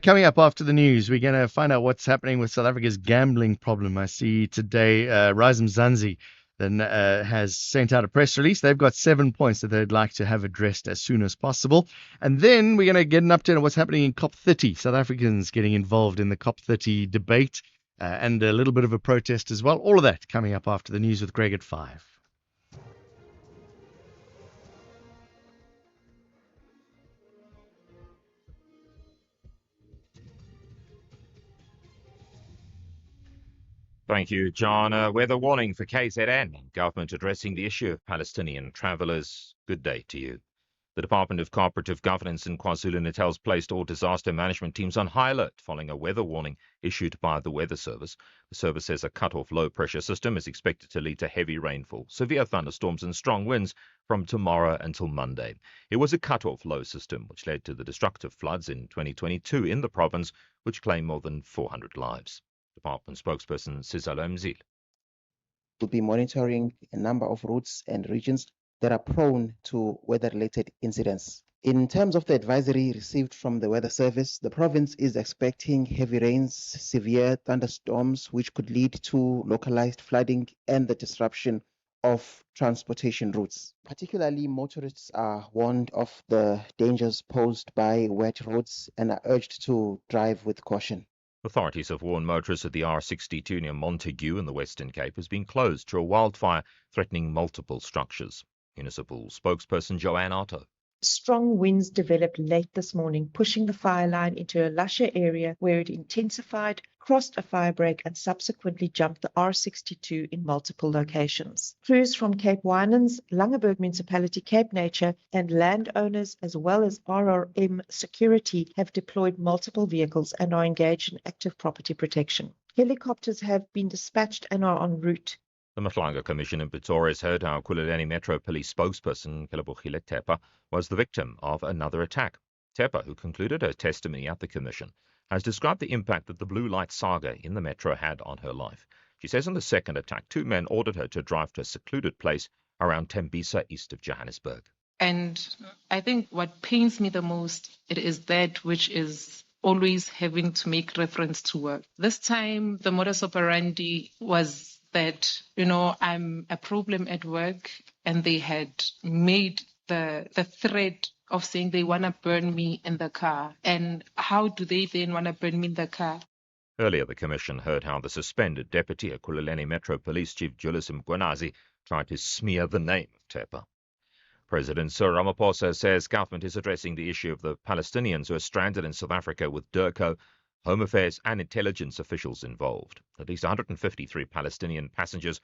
Coming up after the news, we're going to find out what's happening with South Africa's gambling problem. I see today Rise Mzansi then has sent out a press release. They've got 7 points that they'd like to have addressed as soon as possible. And then we're going to get an update on what's happening in COP30. South Africans getting involved in the COP30 debate and a little bit of a protest as well. All of that coming up after the news with Greg at 5. Thank you, John. Weather warning for KZN. Government addressing the issue of Palestinian travellers. Good day to you. The Department of Cooperative Governance in KwaZulu-Natal's placed all disaster management teams on high alert following a weather warning issued by the Weather Service. The service says a cut-off low-pressure system is expected to lead to heavy rainfall, severe thunderstorms and strong winds from tomorrow until Monday. It was a cut-off low system which led to the destructive floods in 2022 in the province, which claimed more than 400 lives. Department spokesperson Sizalo Mzila. We'll be monitoring a number of routes and regions that are prone to weather-related incidents. In terms of the advisory received from the Weather Service, the province is expecting heavy rains, severe thunderstorms, which could lead to localized flooding and the disruption of transportation routes. Particularly, motorists are warned of the dangers posed by wet roads and are urged to drive with caution. Authorities have warned motorists that the R62 near Montague in the Western Cape has been closed to a wildfire threatening multiple structures. Municipal spokesperson Joanne Otto. Strong winds developed late this morning, pushing the fire line into a lusher area where it intensified, crossed a fire break and subsequently jumped the R62 in multiple locations. Crews from Cape Winans, Langeberg Municipality, Cape Nature and landowners as well as RRM Security have deployed multiple vehicles and are engaged in active property protection. Helicopters have been dispatched and are en route. The Madlanga Commission in Pretoria has heard how Kulileni Metro Police spokesperson Kelebogile Tepa was the victim of another attack. Tepa, who concluded her testimony at the Commission, has described the impact that the blue light saga in the metro had on her life. She says in the second attack, two men ordered her to drive to a secluded place around Tembisa, east of Johannesburg. And I think what pains me the most, it is that which is always having to make reference to work. This time, the modus operandi was that, I'm a problem at work, and they had made the threat of saying they want to burn me in the car. And how do they then want to burn me in the car? Earlier, the Commission heard how the suspended deputy at Kulileni Metro Police Chief Julius Mgwanazi tried to smear the name of Tepa. President Cyril Ramaphosa says government is addressing the issue of the Palestinians who are stranded in South Africa with DIRCO, Home Affairs and intelligence officials involved. At least 153 Palestinian passengers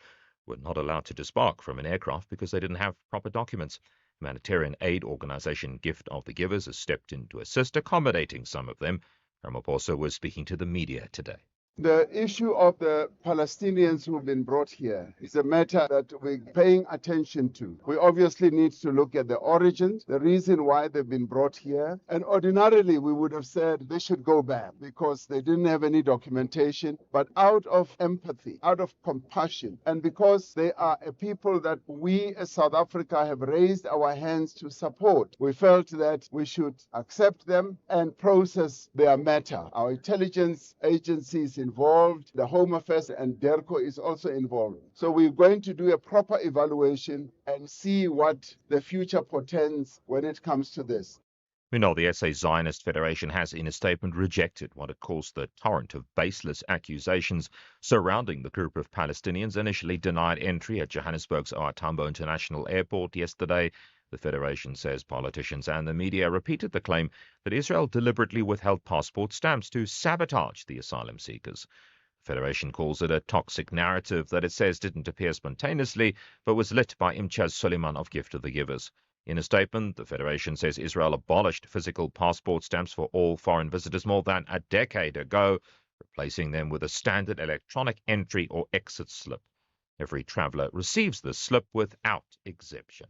were not allowed to disembark from an aircraft because they didn't have proper documents. Humanitarian aid organization Gift of the Givers has stepped in to assist, accommodating some of them. Ramaphosa was speaking to the media today. The issue of the Palestinians who've been brought here is a matter that we're paying attention to. We obviously need to look at the origins, the reason why they've been brought here. And ordinarily, we would have said they should go back because they didn't have any documentation. But out of empathy, out of compassion, and because they are a people that we as South Africa have raised our hands to support, we felt that we should accept them and process their matter. Our intelligence agencies involved, the Home Affairs and DIRCO is also involved. So we're going to do a proper evaluation and see what the future portends when it comes to this. We know the SA Zionist Federation has, in a statement, rejected what it calls the torrent of baseless accusations surrounding the group of Palestinians initially denied entry at Johannesburg's OR Tambo International Airport yesterday. The Federation says politicians and the media repeated the claim that Israel deliberately withheld passport stamps to sabotage the asylum seekers. The Federation calls it a toxic narrative that it says didn't appear spontaneously, but was lit by Imtiaz Suleiman of Gift of the Givers. In a statement, the Federation says Israel abolished physical passport stamps for all foreign visitors more than a decade ago, replacing them with a standard electronic entry or exit slip. Every traveller receives this slip without exception.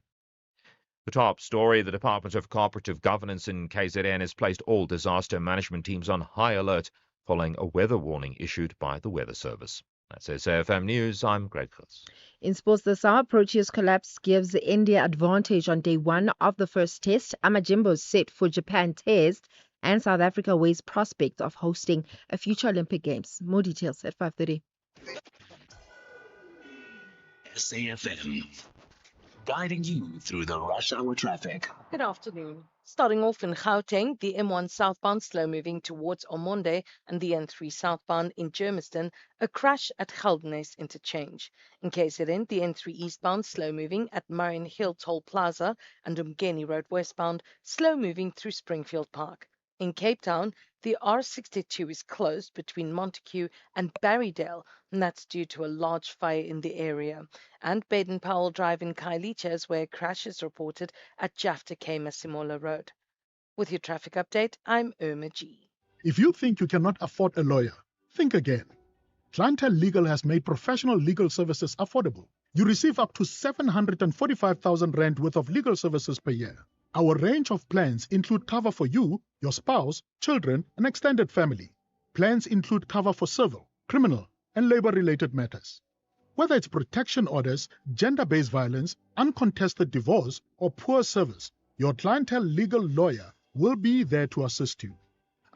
The top story, the Department of Cooperative Governance in KZN has placed all disaster management teams on high alert following a weather warning issued by the Weather Service. That's SAFM News. I'm Greg Gills. In sports, the Samoa Proteas collapse gives India advantage on day one of the first test. Amajimbo set for Japan test, and South Africa weighs prospect of hosting a future Olympic Games. More details at 5:30. SAFM, guiding you through the rush hour traffic. Good afternoon. Starting off in Gauteng, the M1 southbound slow moving towards Omonde and the N3 southbound in Germiston, a crash at Geldenhuys interchange. In KZN, the N3 eastbound slow moving at Marion Hill Toll Plaza and Umgeni Road westbound slow moving through Springfield Park. In Cape Town, the R62 is closed between Montague and Barrydale, and that's due to a large fire in the area. And Baden-Powell Drive in Khayelitsha is where a crash is reported at Jafta Simola Road. With your traffic update, I'm Irma G. If you think you cannot afford a lawyer, think again. Clientele Legal has made professional legal services affordable. You receive up to 745,000 Rand worth of legal services per year. Our range of plans include cover for you, your spouse, children, and extended family. Plans include cover for civil, criminal, and labor-related matters. Whether it's protection orders, gender-based violence, uncontested divorce, or poor service, your Clientele Legal lawyer will be there to assist you.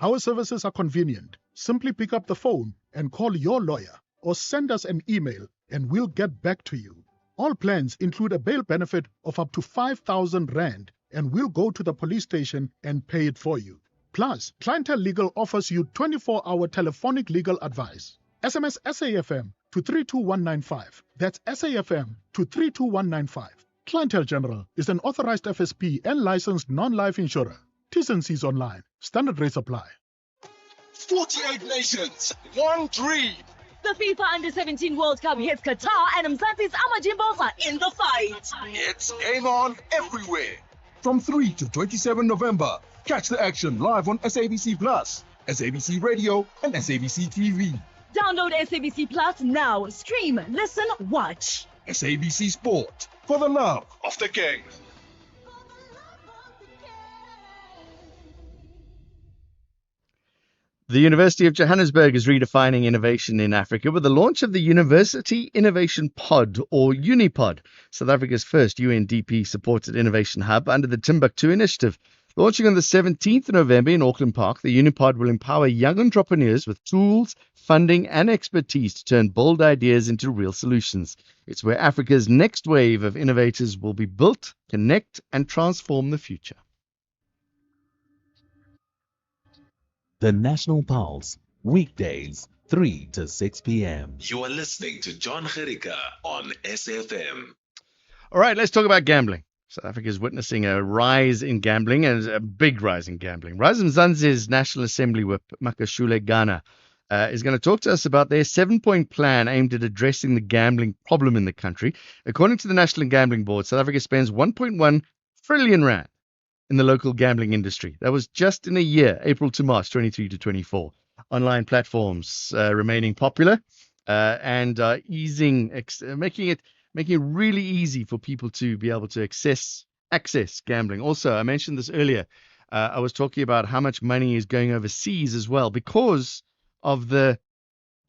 Our services are convenient. Simply pick up the phone and call your lawyer or send us an email and we'll get back to you. All plans include a bail benefit of up to 5,000 Rand and we'll go to the police station and pay it for you. Plus, Clientele Legal offers you 24-hour telephonic legal advice. SMS SAFM to 32195. That's SAFM to 32195. Clientele General is an authorized FSP and licensed non-life insurer. T's and C's online. Standard rates apply. 48 nations, one dream. The FIFA Under-17 World Cup hits Qatar and Mzansi's Amajimbos are in the fight. It's game on everywhere. From 3 to 27 November, catch the action live on SABC Plus, SABC Radio, and SABC TV. Download SABC Plus now. Stream, listen, watch. SABC Sport, for the love of the game. The University of Johannesburg is redefining innovation in Africa with the launch of the University Innovation Pod, or Unipod, South Africa's first UNDP-supported innovation hub under the Timbuktu Initiative. Launching on the 17th of November in Auckland Park, the Unipod will empower young entrepreneurs with tools, funding, and expertise to turn bold ideas into real solutions. It's where Africa's next wave of innovators will be built, connect, and transform the future. The National Pulse, weekdays, 3 to 6 p.m. You are listening to John Gericka on SFM. All right, let's talk about gambling. South Africa is witnessing a rise in gambling, and a big rise in gambling. Rise Mzansi's National Assembly Whip, Makashule Ghana, is going to talk to us about their 7-point plan aimed at addressing the gambling problem in the country. According to the National Gambling Board, South Africa spends 1.1 trillion rand in the local gambling industry. That was just in a year, April to March, 23 to 24. Online platforms remaining popular and making it really easy for people to be able to access gambling. Also, I mentioned this earlier. I was talking about how much money is going overseas as well because of the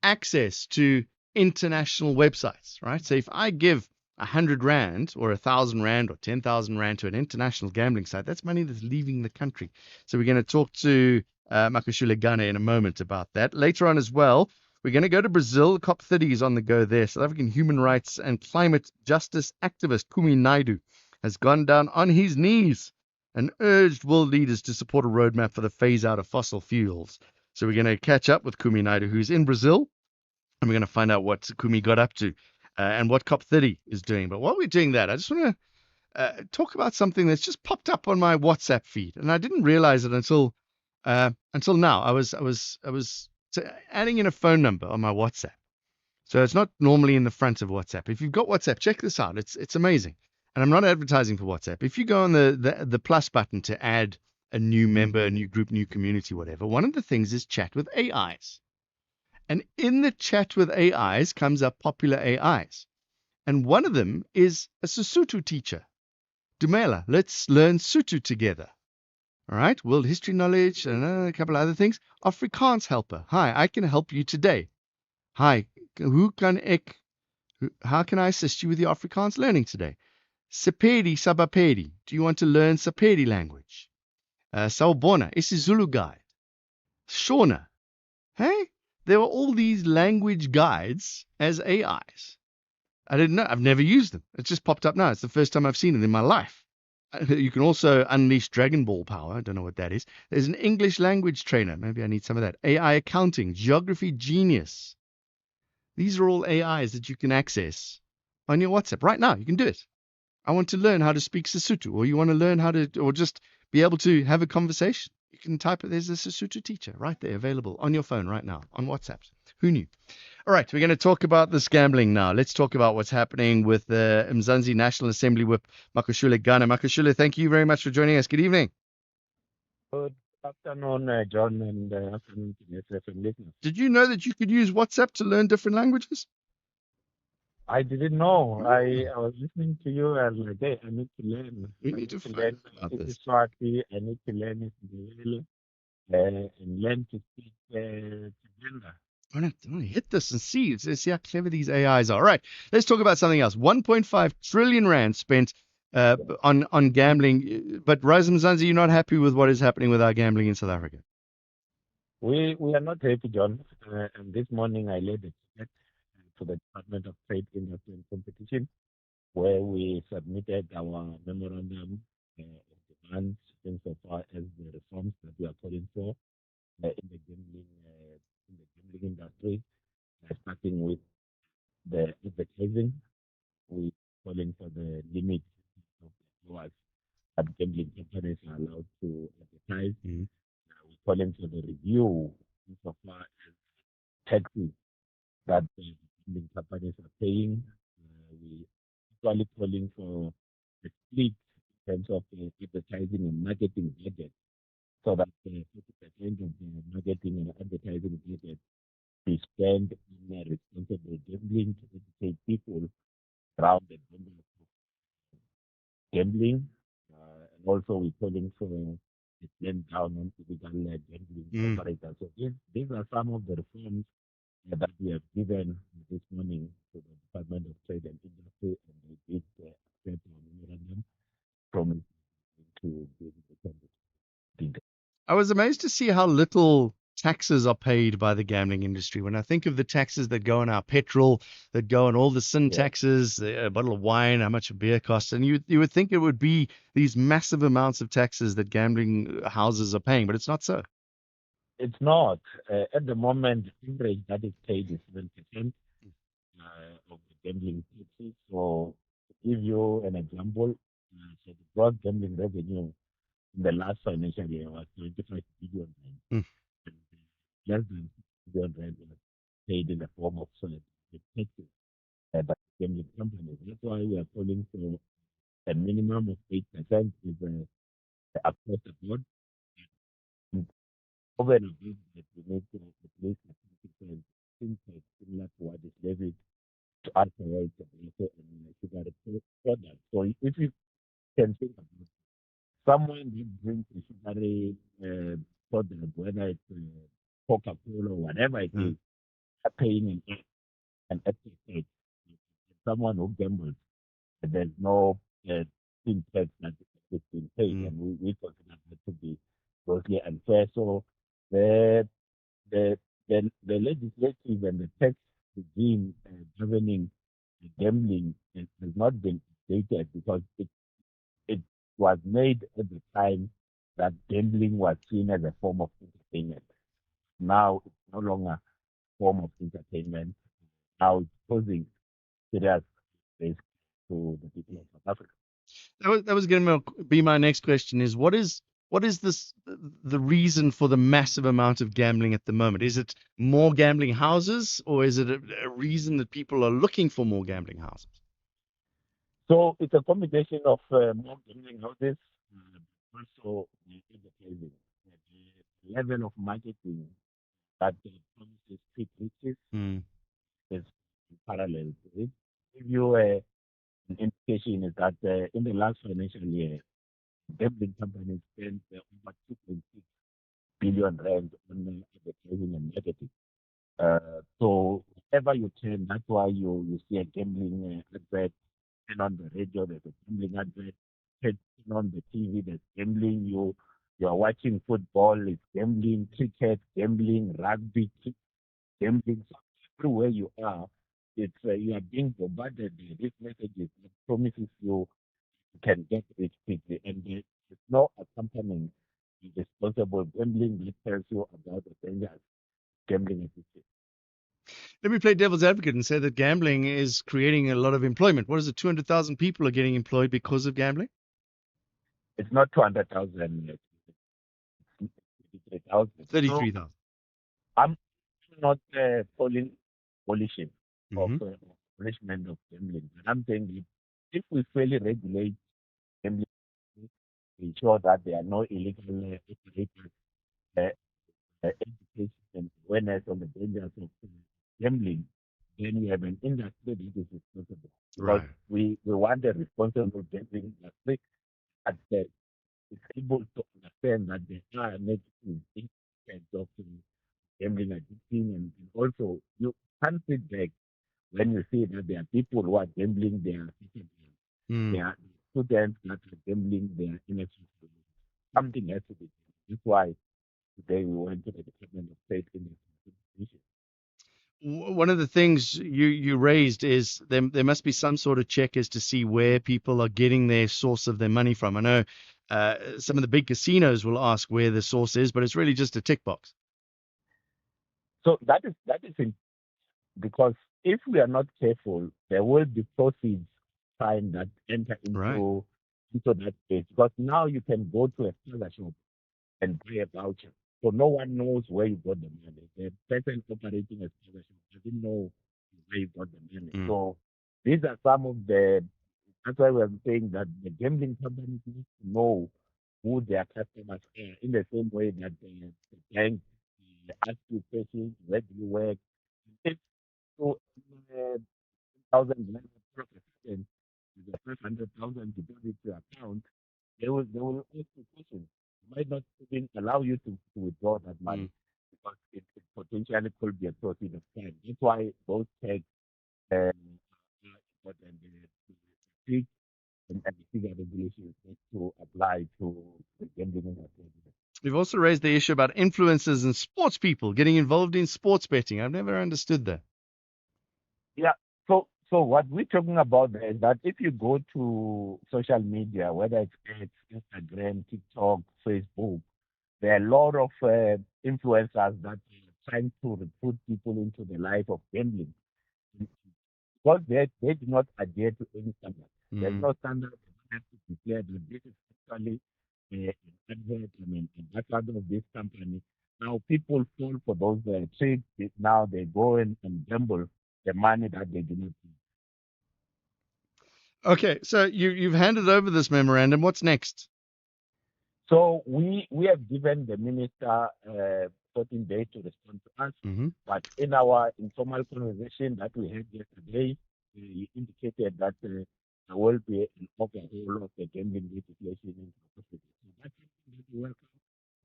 access to international websites, right? So if I give 100 Rand or 1,000 Rand or 10,000 Rand to an international gambling site, that's money that's leaving the country. So we're going to talk to Makashule Ghana in a moment about that. Later on as well, we're going to go to Brazil. COP30 is on the go there. South African human rights and climate justice activist Kumi Naidoo has gone down on his knees and urged world leaders to support a roadmap for the phase out of fossil fuels. So we're going to catch up with Kumi Naidoo, who's in Brazil, and we're going to find out what Kumi got up to and what COP30 is doing. But while we're doing that, I just want to talk about something that's just popped up on my WhatsApp feed, and I didn't realize it until now. I was adding in a phone number on my WhatsApp, so it's not normally in the front of WhatsApp. If you've got WhatsApp, check this out. It's amazing, and I'm not advertising for WhatsApp. If you go on the plus button to add a new member, a new group, new community, whatever, one of the things is chat with AIs. And in the chat with AIs comes up popular AIs. And one of them is a Sesotho teacher. Dumela, let's learn Sotho together. All right, world history knowledge and a couple of other things. Afrikaans helper. Hi, I can help you today. Hi, how can I assist you with your Afrikaans learning today? Sepedi Sabapedi. Do you want to learn Sepedi language? Sawubona, isiZulu guide. Shona. Hey, there were all these language guides as AIs. I didn't know. I've never used them. It's just popped up now. It's the first time I've seen it in my life. You can also unleash Dragon Ball power. I don't know what that is. There's an English language trainer. Maybe I need some of that. AI accounting, geography genius. These are all AIs that you can access on your WhatsApp right now. You can do it. I want to learn how to speak Sesotho, or you want to learn how to, or just be able to have a conversation. You can type it. There's a Sesotho teacher right there available on your phone right now on WhatsApp. Who knew? All right, we're going to talk about this gambling now. Let's talk about what's happening with the Mzansi National Assembly Whip, Makashule Ghana. Makashule, thank you very much for joining us. Good evening. Good afternoon, John, and afternoon to SFM listeners. Did you know that you could use WhatsApp to learn different languages? I didn't know. I was listening to you and like, hey, I need to learn. We need to learn Swati. I need to learn Isindebele, and learn to speak Tshivenga. I want to hit this and see how clever these AIs are. All right, let's talk about something else. 1.5 trillion rand spent on gambling. But Rise Mzansi, you're not happy with what is happening with our gambling in South Africa? We are not happy, John. And this morning I led a ticket to the Department of Trade, Industry and Competition, where we submitted our memorandum of demands insofar as the reforms that we are calling for in the gambling industry, starting with the advertising. We're calling for the limit hours that gambling companies are allowed to advertise. We're calling for the review insofar as taxes that the gambling companies are paying. We're actually calling for a split in terms of the advertising and marketing budget so that 50% of the marketing and advertising budget be spent in responsible gambling to educate people around the danger of gambling. And also, we're calling for a clamp down on illegal gambling operators. So these are some of the reforms that we have given this morning to the Department of Trade and Industry, and they did accept our memorandum promise to bring the country. I was amazed to see how little taxes are paid by the gambling industry. When I think of the taxes that go on our petrol, that go on all the sin taxes, a bottle of wine, how much a beer costs, and you would think it would be these massive amounts of taxes that gambling houses are paying, but it's not so. It's not. At the moment, the average that is paid is 7% of the gambling taxes. So, to give you an example, so the gross gambling revenue in the last financial year was 25 billion rand. And less than 6 billion rand was paid in the form of the taxes by the gambling companies. That's why we are calling for a minimum of 8% is across the board. And over and above that, we need to at least a 20% impact similar to what is levied to alcohol, tobacco, and sugar products. So if you can think about someone who drinks a sugary product, whether it's Coca-Cola or whatever it is, are paying an extra tax. Someone who gambles, there's no sin tax that is being paid, and we consider that to be grossly unfair. So the the the legislative and the tax regime governing gambling has not been updated because it was made at the time that gambling was seen as a form of entertainment. Now it's no longer a form of entertainment. Now it's posing serious risk to the people of South Africa. That was going to be my next question: is what is this the reason for the massive amount of gambling at the moment? Is it more gambling houses, or is it a reason that people are looking for more gambling houses? So it's a combination of more gambling houses, also the advertising, the level of marketing that promises quick riches is parallel to it. Give you an indication is that in the last financial year, gambling companies spent over 2.6 billion rand on advertising and marketing. So wherever you turn, that's why you see a gambling advert, and on the radio there's a gambling advert, turn on the TV there's gambling. You are watching football, it's gambling, cricket, gambling, rugby, gambling. So everywhere you are, it's you are being bombarded with these messages that promises you can get rich quickly, and there's no accompanying responsible gambling that tells you about the dangers gambling is. Let me play devil's advocate and say that gambling is creating a lot of employment. What is it? 200,000 people are getting employed because of gambling? It's not 200,000. It's 33,000. 33,000. So I'm not calling abolition of abolishment of gambling. But I'm saying if we fairly regulate gambling, ensure that there are no illegal operators, education and awareness on the dangers of gambling, then we have an industry that is responsible. Because we want a responsible gambling industry that is able to understand that there are negative impacts of gambling addiction, and also you can't sit back when you see that there are people who are gambling, there are students that are gambling, they are innocent. Something has to be done. That's why today we went to the Department of State in this issue. One of the things you raised is there must be some sort of check as to see where people are getting their source of their money from. I know some of the big casinos will ask where the source is, but it's really just a tick box. So that is because if we are not careful, there will be proceeds time that enter into into that space because now you can go to a spaza shop and buy a voucher. So no one knows where you got the money. The person operating a spaza shop doesn't know where you got the money. So these are some of the. That's why we're saying that the gambling companies need to know who their customers are in the same way that the bank ask you questions, where do you work? If so, 1,000 and the 500,000 deposit to your account, they will ask you questions. They might not even allow you to withdraw that money because it potentially could be a source of crime. That's why those checks are important. The strict and bigger regulations need to apply to the gambling industry. We've also raised the issue about influencers and sports people getting involved in sports betting. I've never understood that. Yeah. So what we're talking about there is that if you go to social media, whether it's X, Instagram, TikTok, Facebook, there are a lot of influencers that are trying to recruit people into the life of gambling because they do not adhere to any standard. There's no standard. They don't have to declare that this is actually an advert, an ambassador of this company. Now people fall for those tricks. Now they go and gamble the money that they do not have. Okay, so you've handed over this memorandum. What's next? So we have given the minister 14 days to respond to us. But in our informal conversation that we had yesterday, he indicated that there will be an overhaul of the gambling legislation in South Africa. So that's something that we welcome.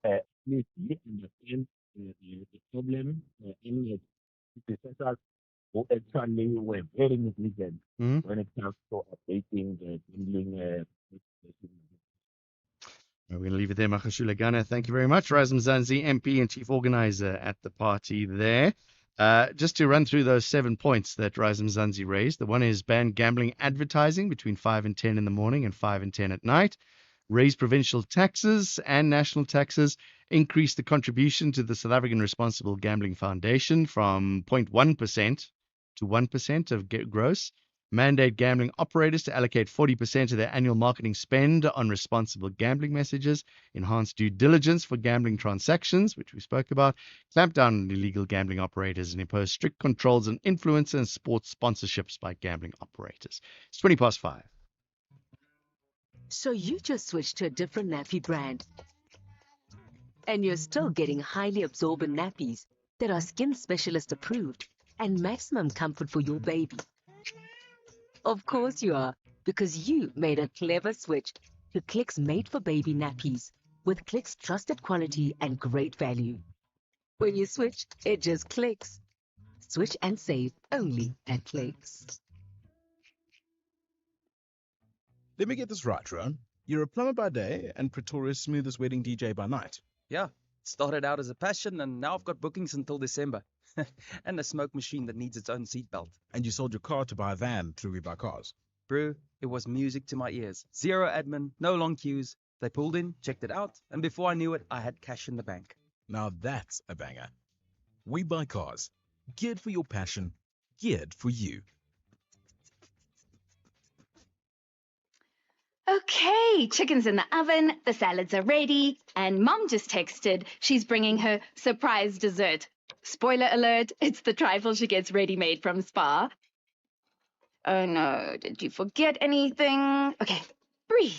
At least we understand the problem, unlike predecessors who actually were very negligent when it comes to updating the gambling legislation. We're going to leave it there, Makashula Gana. Thank you very much. Raz Mzansi, MP and Chief Organizer at the party there. Just to run through those 7 points that Raz Mzansi raised. The one is ban gambling advertising between 5 and 10 in the morning and 5 and 10 at night. Raise provincial taxes and national taxes. Increase the contribution to the South African Responsible Gambling Foundation from 0.1% to 1% of gross. Mandate gambling operators to allocate 40% of their annual marketing spend on responsible gambling messages, enhance due diligence for gambling transactions, which we spoke about, clamp down on illegal gambling operators, and impose strict controls on influencer and sports sponsorships by gambling operators. It's 5:20. So you just switched to a different nappy brand, and you're still getting highly absorbent nappies that are skin specialist approved and maximum comfort for your baby. Of course you are, because you made a clever switch to Click's Made for Baby nappies with Click's trusted quality and great value. When you switch, it just clicks. Switch and save only at Clicks. Let me get this right, Ron. You're a plumber by day and Pretoria's smoothest wedding DJ by night. Yeah, started out as a passion and now I've got bookings until December. And a smoke machine that needs its own seatbelt. And you sold your car to buy a van through We Buy Cars. Brew, it was music to my ears. Zero admin, no long queues. They pulled in, checked it out, and before I knew it, I had cash in the bank. Now that's a banger. We Buy Cars. Geared for your passion, geared for you. Okay, chicken's in the oven, the salads are ready, and Mom just texted she's bringing her surprise dessert. Spoiler alert, it's the trifle she gets ready-made from Spar. Oh no, did you forget anything? Okay, breathe.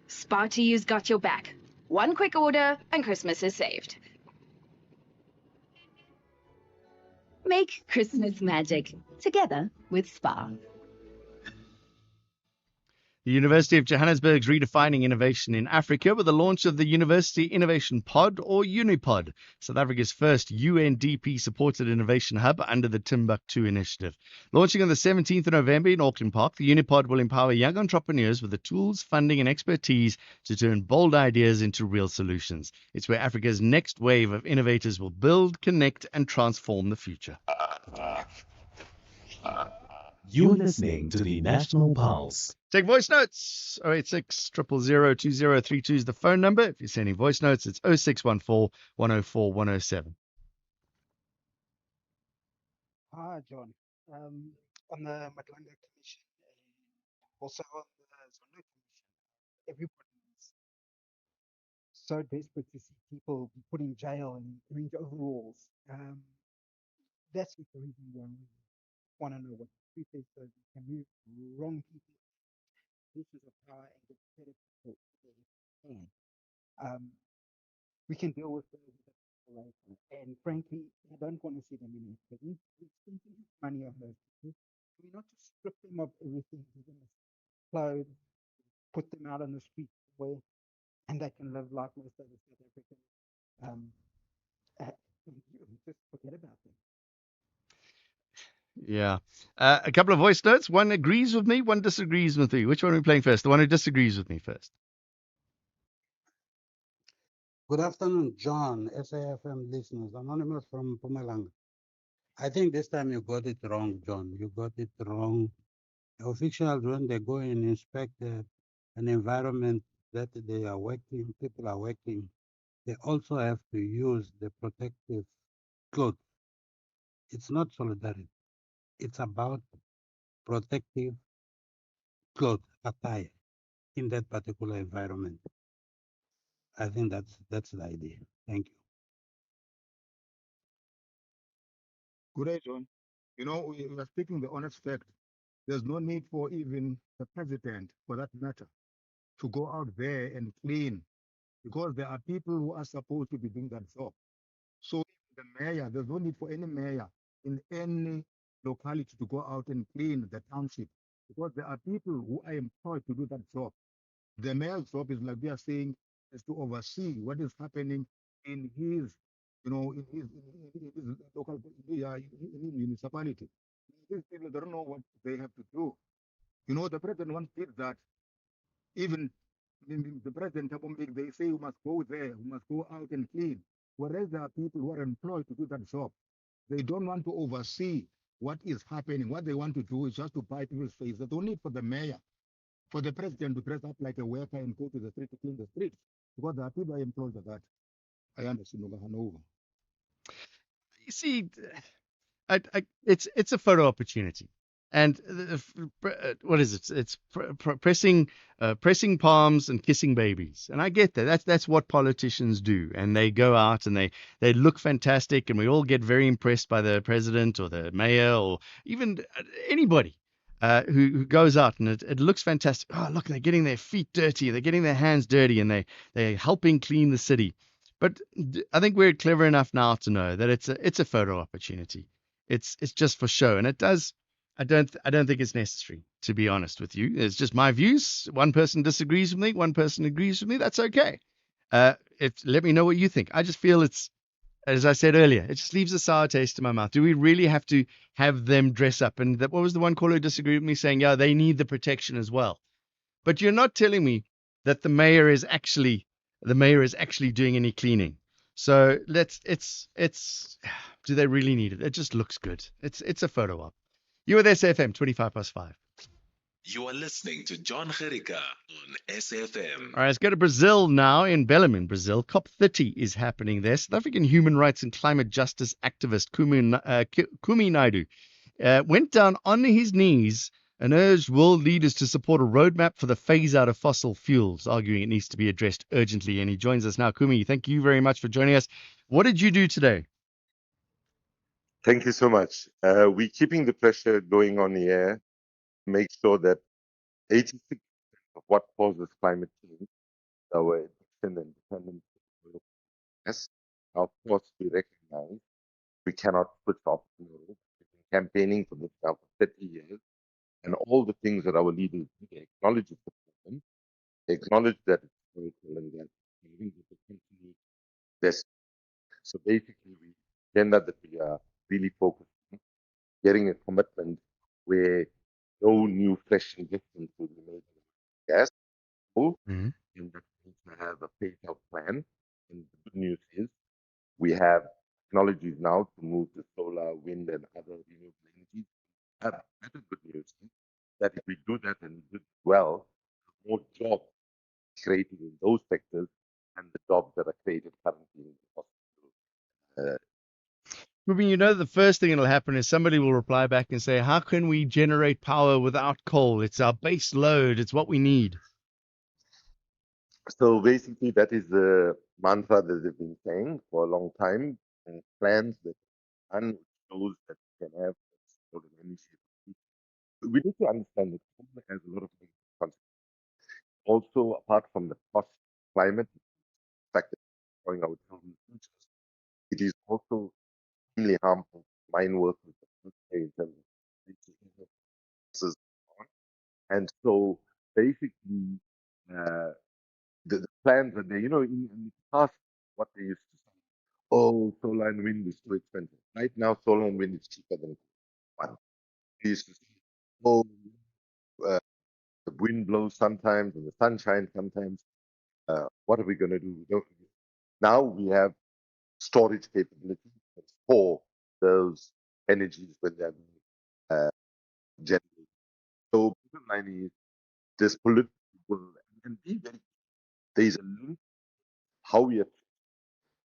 Spar to you's got your back. One quick order and Christmas is saved. Make Christmas magic together with Spar. The University of Johannesburg is redefining innovation in Africa with the launch of the University Innovation Pod, or Unipod, South Africa's first UNDP-supported innovation hub under the Timbuktu Initiative. Launching on the 17th of November in Auckland Park, the Unipod will empower young entrepreneurs with the tools, funding, and expertise to turn bold ideas into real solutions. It's where Africa's next wave of innovators will build, connect, and transform the future. You're listening to the National Pulse. Take voice notes. 086 000 2032 is the phone number. If you're sending voice notes, it's 0614 104 107. Hi, John. On the Madlanga Commission, also on the Zondo Commission, everybody is so desperate to see people be put in jail and orange overalls. That's the reason why we want to know what the truth is so we can move wrong people positions of power and get better people if we can. We can deal with those with the later. And frankly, I don't want to see them in prison. We spend too much money on those people. We're not to strip them of everything, give them clothes, put them out on the street where and they can live like most other South Africans. Um, just forget about them. Yeah. A couple of voice notes. One agrees with me, one disagrees with me. Which one are we playing first? The one who disagrees with me first. Good afternoon, John, SAFM listeners. Anonymous from Pumalanga. I think this time you got it wrong, John. You got it wrong. Officials, when they go and inspect an environment that they are working, people are working, they also have to use the protective clothes. It's not solidarity. It's about protective clothes, attire in that particular environment. I think that's the idea. Thank you. Good day, John. You know, we are speaking the honest fact. There's no need for even the president, for that matter, to go out there and clean because there are people who are supposed to be doing that job. So the mayor, there's no need for any mayor in any locality to go out and clean the township because there are people who are employed to do that job. The mayor's job is like we are saying is to oversee what is happening in his, in his local, yeah, in his municipality. These people don't know what they have to do. You know, the president once did that. Even the president, they say you must go there, you must go out and clean. Whereas there are people who are employed to do that job. They don't want to oversee what is happening. What they want to do is just to buy people's face. They don't need for the mayor, for the president to dress up like a worker and go to the street to clean the streets. Because there are people employed for that. I understand over and over. You see, it's a photo opportunity, and what is it? It's pressing palms and kissing babies, and I get that. That's what politicians do, and they go out and they look fantastic, and we all get very impressed by the president or the mayor or even anybody. Who goes out and it looks fantastic. Oh, look, they're getting their feet dirty, they're getting their hands dirty, and they're helping clean the city. But I think we're clever enough now to know that it's a photo opportunity. It's just for show, and it does. I don't think it's necessary, to be honest with you. It's just my views. One person disagrees with me, one person agrees with me. That's okay. Let me know what you think. I just feel it's, as I said earlier, it just leaves a sour taste in my mouth. Do we really have to have them dress up? And what was the one caller who disagreed with me saying, yeah, they need the protection as well. But you're not telling me that the mayor is actually doing any cleaning. So it's do they really need it? It just looks good. It's a photo op. You were there, SFM 25 past 5. You are listening to John Gericka on SFM. All right, let's go to Brazil now. In Belém, in Brazil, COP30 is happening there. South African human rights and climate justice activist Kumi Naidoo went down on his knees and urged world leaders to support a roadmap for the phase out of fossil fuels, arguing it needs to be addressed urgently. And he joins us now. Kumi, thank you very much for joining us. What did you do today? Thank you so much. We're keeping the pressure going on the air, make sure that 86% of what causes climate change, our addiction and dependence on oil. Yes, of course, we recognize we cannot switch off tomorrow. We've been campaigning for this now for 30 years, and all the things that our leaders do, they acknowledge the problem, they acknowledge that it's critical and that we need to continue this. So basically, the agenda that we are really focused on, getting a commitment where no new fresh injections will be made in gas, and that we need to have a phase-out plan. And the good news is we have technologies now to move to solar, wind, and other renewable energies. That is good news. That if we do that and do it well, more jobs created in those sectors and the jobs that are created currently in the hospital. I mean, the first thing that'll happen is somebody will reply back and say, how can we generate power without coal? It's our base load. It's what we need. So basically, that is the mantra that they've been saying for a long time, and plans that and shows that we can have sort of initiative. We need to understand that China has a lot of consequences. Also, apart from the cost climate, the fact that we're growing our children's futures, it is also extremely harmful to mine workers in terms of gases. And so basically, uh, the plans that they, in the past, what they used to say, oh, solar and wind is too expensive. Right now, solar and wind is cheaper than one. They used to say, oh, uh, the wind blows sometimes and the sun shines sometimes. What are we going to do? Now we have storage capability for those energies when they're uh, generated. So, bottom line is this political, and be very, there is a link how we are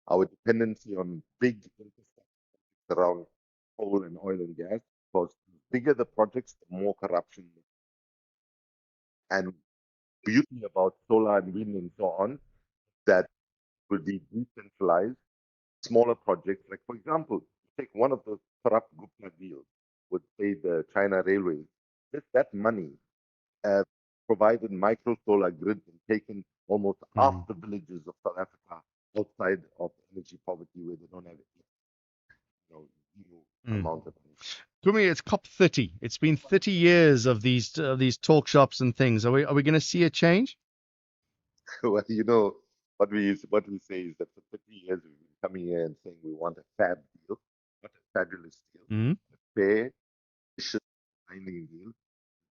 our dependency on big infrastructure around coal and oil and gas, because the bigger the projects, the more corruption. And beauty about solar and wind and so on, that will be decentralized, smaller projects. Like, for example, take one of the corrupt Gupta deals with, say, the China Railways. Just that money provided micro solar grids and taken almost half the villages of South Africa outside of energy poverty where they don't have it. Amount of money. Kumi, it's COP30. It's been 30 years of these talk shops and things. Are we going to see a change? Well, what we say is that for 30 years we've been coming here and saying we want a fab deal, not a fabulous deal, a fair, efficient, binding deal.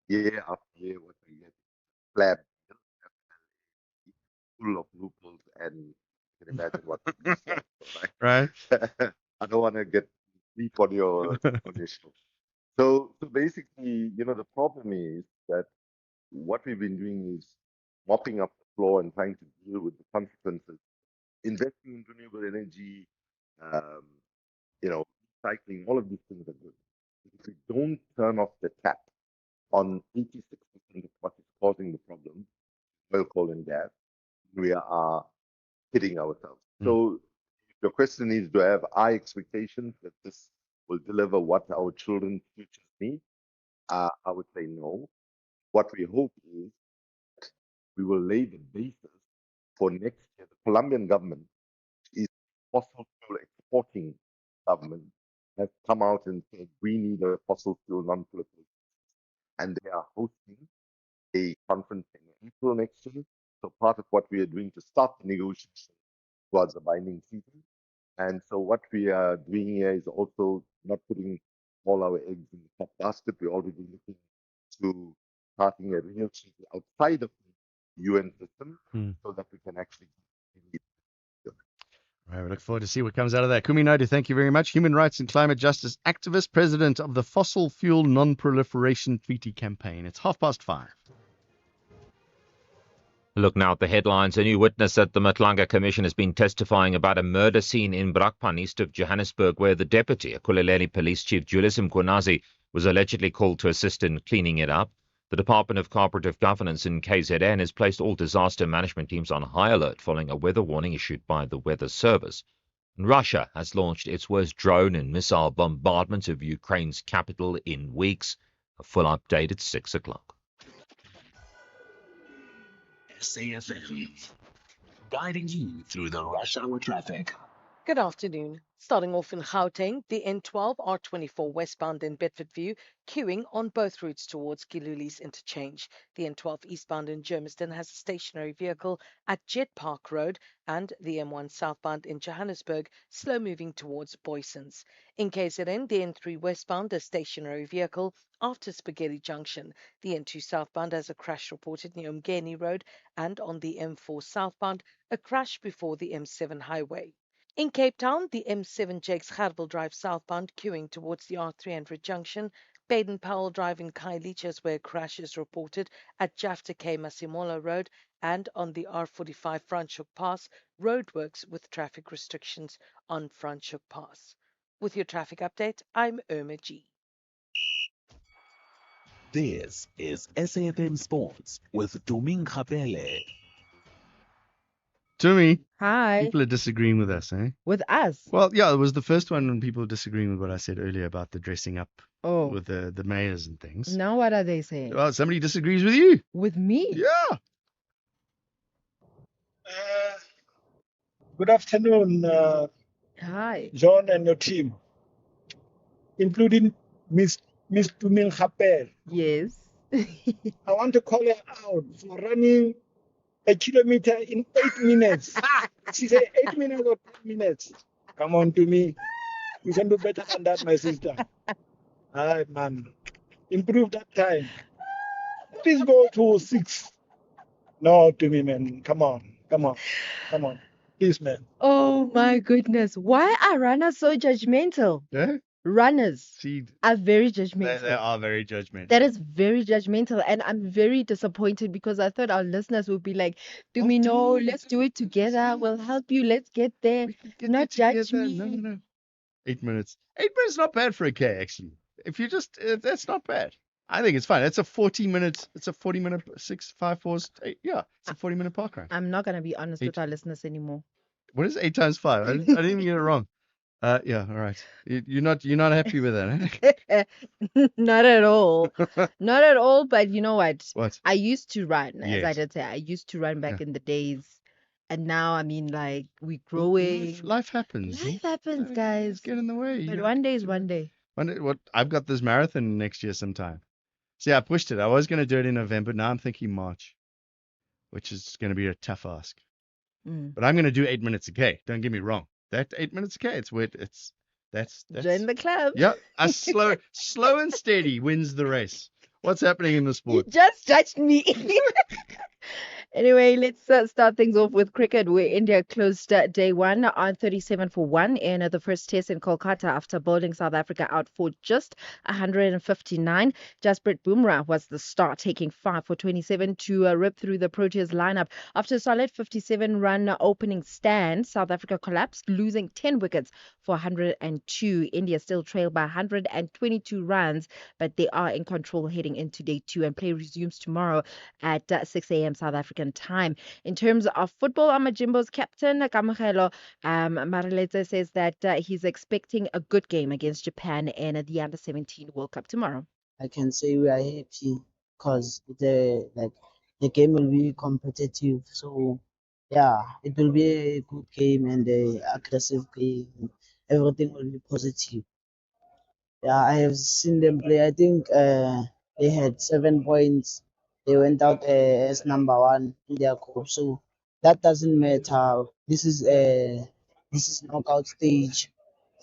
Year after year, what we get, flab deal, full of loopholes, and you can imagine what we say, Right. I don't want to get deep on your show. So basically, the problem is that what we've been doing is mopping up the floor and trying to deal with the consequences. Investing in renewable energy, recycling, all of these things are good. If we don't turn off the tap on 86% of what is causing the problem, oil, coal, and gas, we are hitting ourselves. So if your question is, do I have high expectations that this will deliver what our children's futures need? I would say no. What we hope is that we will lay the basis for next year. The Colombian government is fossil fuel exporting government has come out and said we need a fossil fuel non-proliferation, and they are hosting a conference in April next year. So part of what we are doing to start the negotiation towards a binding treaty. And so what we are doing here is also not putting all our eggs in the top basket. We're already looking to starting a real treaty outside of the UN system so that we can actually. Right, we look forward to see what comes out of that. Kumi Naidoo, thank you very much. Human rights and climate justice activist, president of the Fossil Fuel Non-Proliferation Treaty Campaign. It's 5:30. Look now at the headlines. A new witness at the Madlanga Commission has been testifying about a murder scene in Brakpan, east of Johannesburg, where the deputy, Ekhululeni Police Chief Julius Mkhwanazi, was allegedly called to assist in cleaning it up. The Department of Cooperative Governance in KZN has placed all disaster management teams on high alert following a weather warning issued by the Weather Service. And Russia has launched its worst drone and missile bombardment of Ukraine's capital in weeks. A full update at 6 o'clock. SAFM, guiding you through the rush hour traffic. Good afternoon. Starting off in Gauteng, the N12 R24 westbound in Bedfordview, queuing on both routes towards Giluli's interchange. The N12 eastbound in Germiston has a stationary vehicle at Jet Park Road, and the M1 southbound in Johannesburg, slow moving towards Boysons. In KZN, the N3 westbound, a stationary vehicle after Spaghetti Junction. The N2 southbound has a crash reported near Umgeni Road, and on the M4 southbound, a crash before the M7 highway. In Cape Town, the M7 Jakes Gerwel Drive southbound queuing towards the R300 junction. Baden Powell Drive in Khayelitsha where crash is reported at Jafta K Masimola Road, and on the R45 Franschhoek Pass, roadworks with traffic restrictions on Franschhoek Pass. With your traffic update, I'm Irma G. This is SAFM Sports with Tuming Khapele. To me, Hi. people are disagreeing with us, eh? With us? Well, yeah, it was the first one when people were disagreeing with what I said earlier about the dressing up Oh. with the mayors and things. Now what are they saying? Well, somebody disagrees with you. With me? Yeah. Good afternoon, Hi. John and your team, including Miss Tumil Khapel. Yes. I want to call her out for running a kilometer in 8 minutes. She said 8 minutes or 10 minutes. Come on to me. You can do better than that, my sister. All right, man. Improve that time. Please go to 6. No, to me, man. Come on. Come on. Come on. Please, man. Oh my goodness. Why are runners so judgmental? Yeah. Runners See, are very they judgmental. are very judgmental. That is very judgmental, and I'm very disappointed because I thought our listeners would be like, "Do me know? Let's do it together. We'll help you. Let's get there. Do not judge me." No. 8 minutes. 8 minutes is not bad for a K, actually. If you just, that's not bad. I think it's fine. It's a 40 minutes. It's a 40-minute 6, 5, 4, 8. Yeah, it's a 40-minute park ride. I'm not gonna be honest with 8. our listeners anymore. What is 8 times 5? I didn't even get it wrong. Yeah, all right. You're not happy with that, eh? Not at all. Not at all, but you know what? What? I used to run, as I Yes. did say, I used to run back Yeah. in the days. And now, I mean, like, we're Well, growing. life happens. Life happens, guys. Just get in the way. But one day is one day. What? I've got this marathon next year sometime. See, I pushed it. I was going to do it in November. Now I'm thinking March, which is going to be a tough ask. Mm. But I'm going to do 8 minutes a K. Don't get me wrong. That 8 minutes a K, it's weird. That's Join the club. yeah. A slow and steady wins the race. What's happening in the You sport? just judged me. Anyway, let's start things off with cricket, where India closed day one on 37 for 1 in the first test in Kolkata after bowling South Africa out for just 159. Jasprit Bumrah was the star, taking 5 for 27 to rip through the Proteas lineup. After a solid 57-run opening stand, South Africa collapsed, losing 10 wickets for 102. India still trailed by 122 runs, but they are in control heading into day 2, and play resumes tomorrow at 6 a.m. South African time. In terms of football, Amajimbo's captain, Kamogelo Maraletse, says that he's expecting a good game against Japan in the Under-17 World Cup tomorrow. I can say we are happy because the game will be competitive. So yeah, it will be a good game and a aggressive game. Everything will be positive. Yeah, I have seen them play. I think they had 7 points. They went out as number one in their group. So that doesn't matter. This is knockout stage.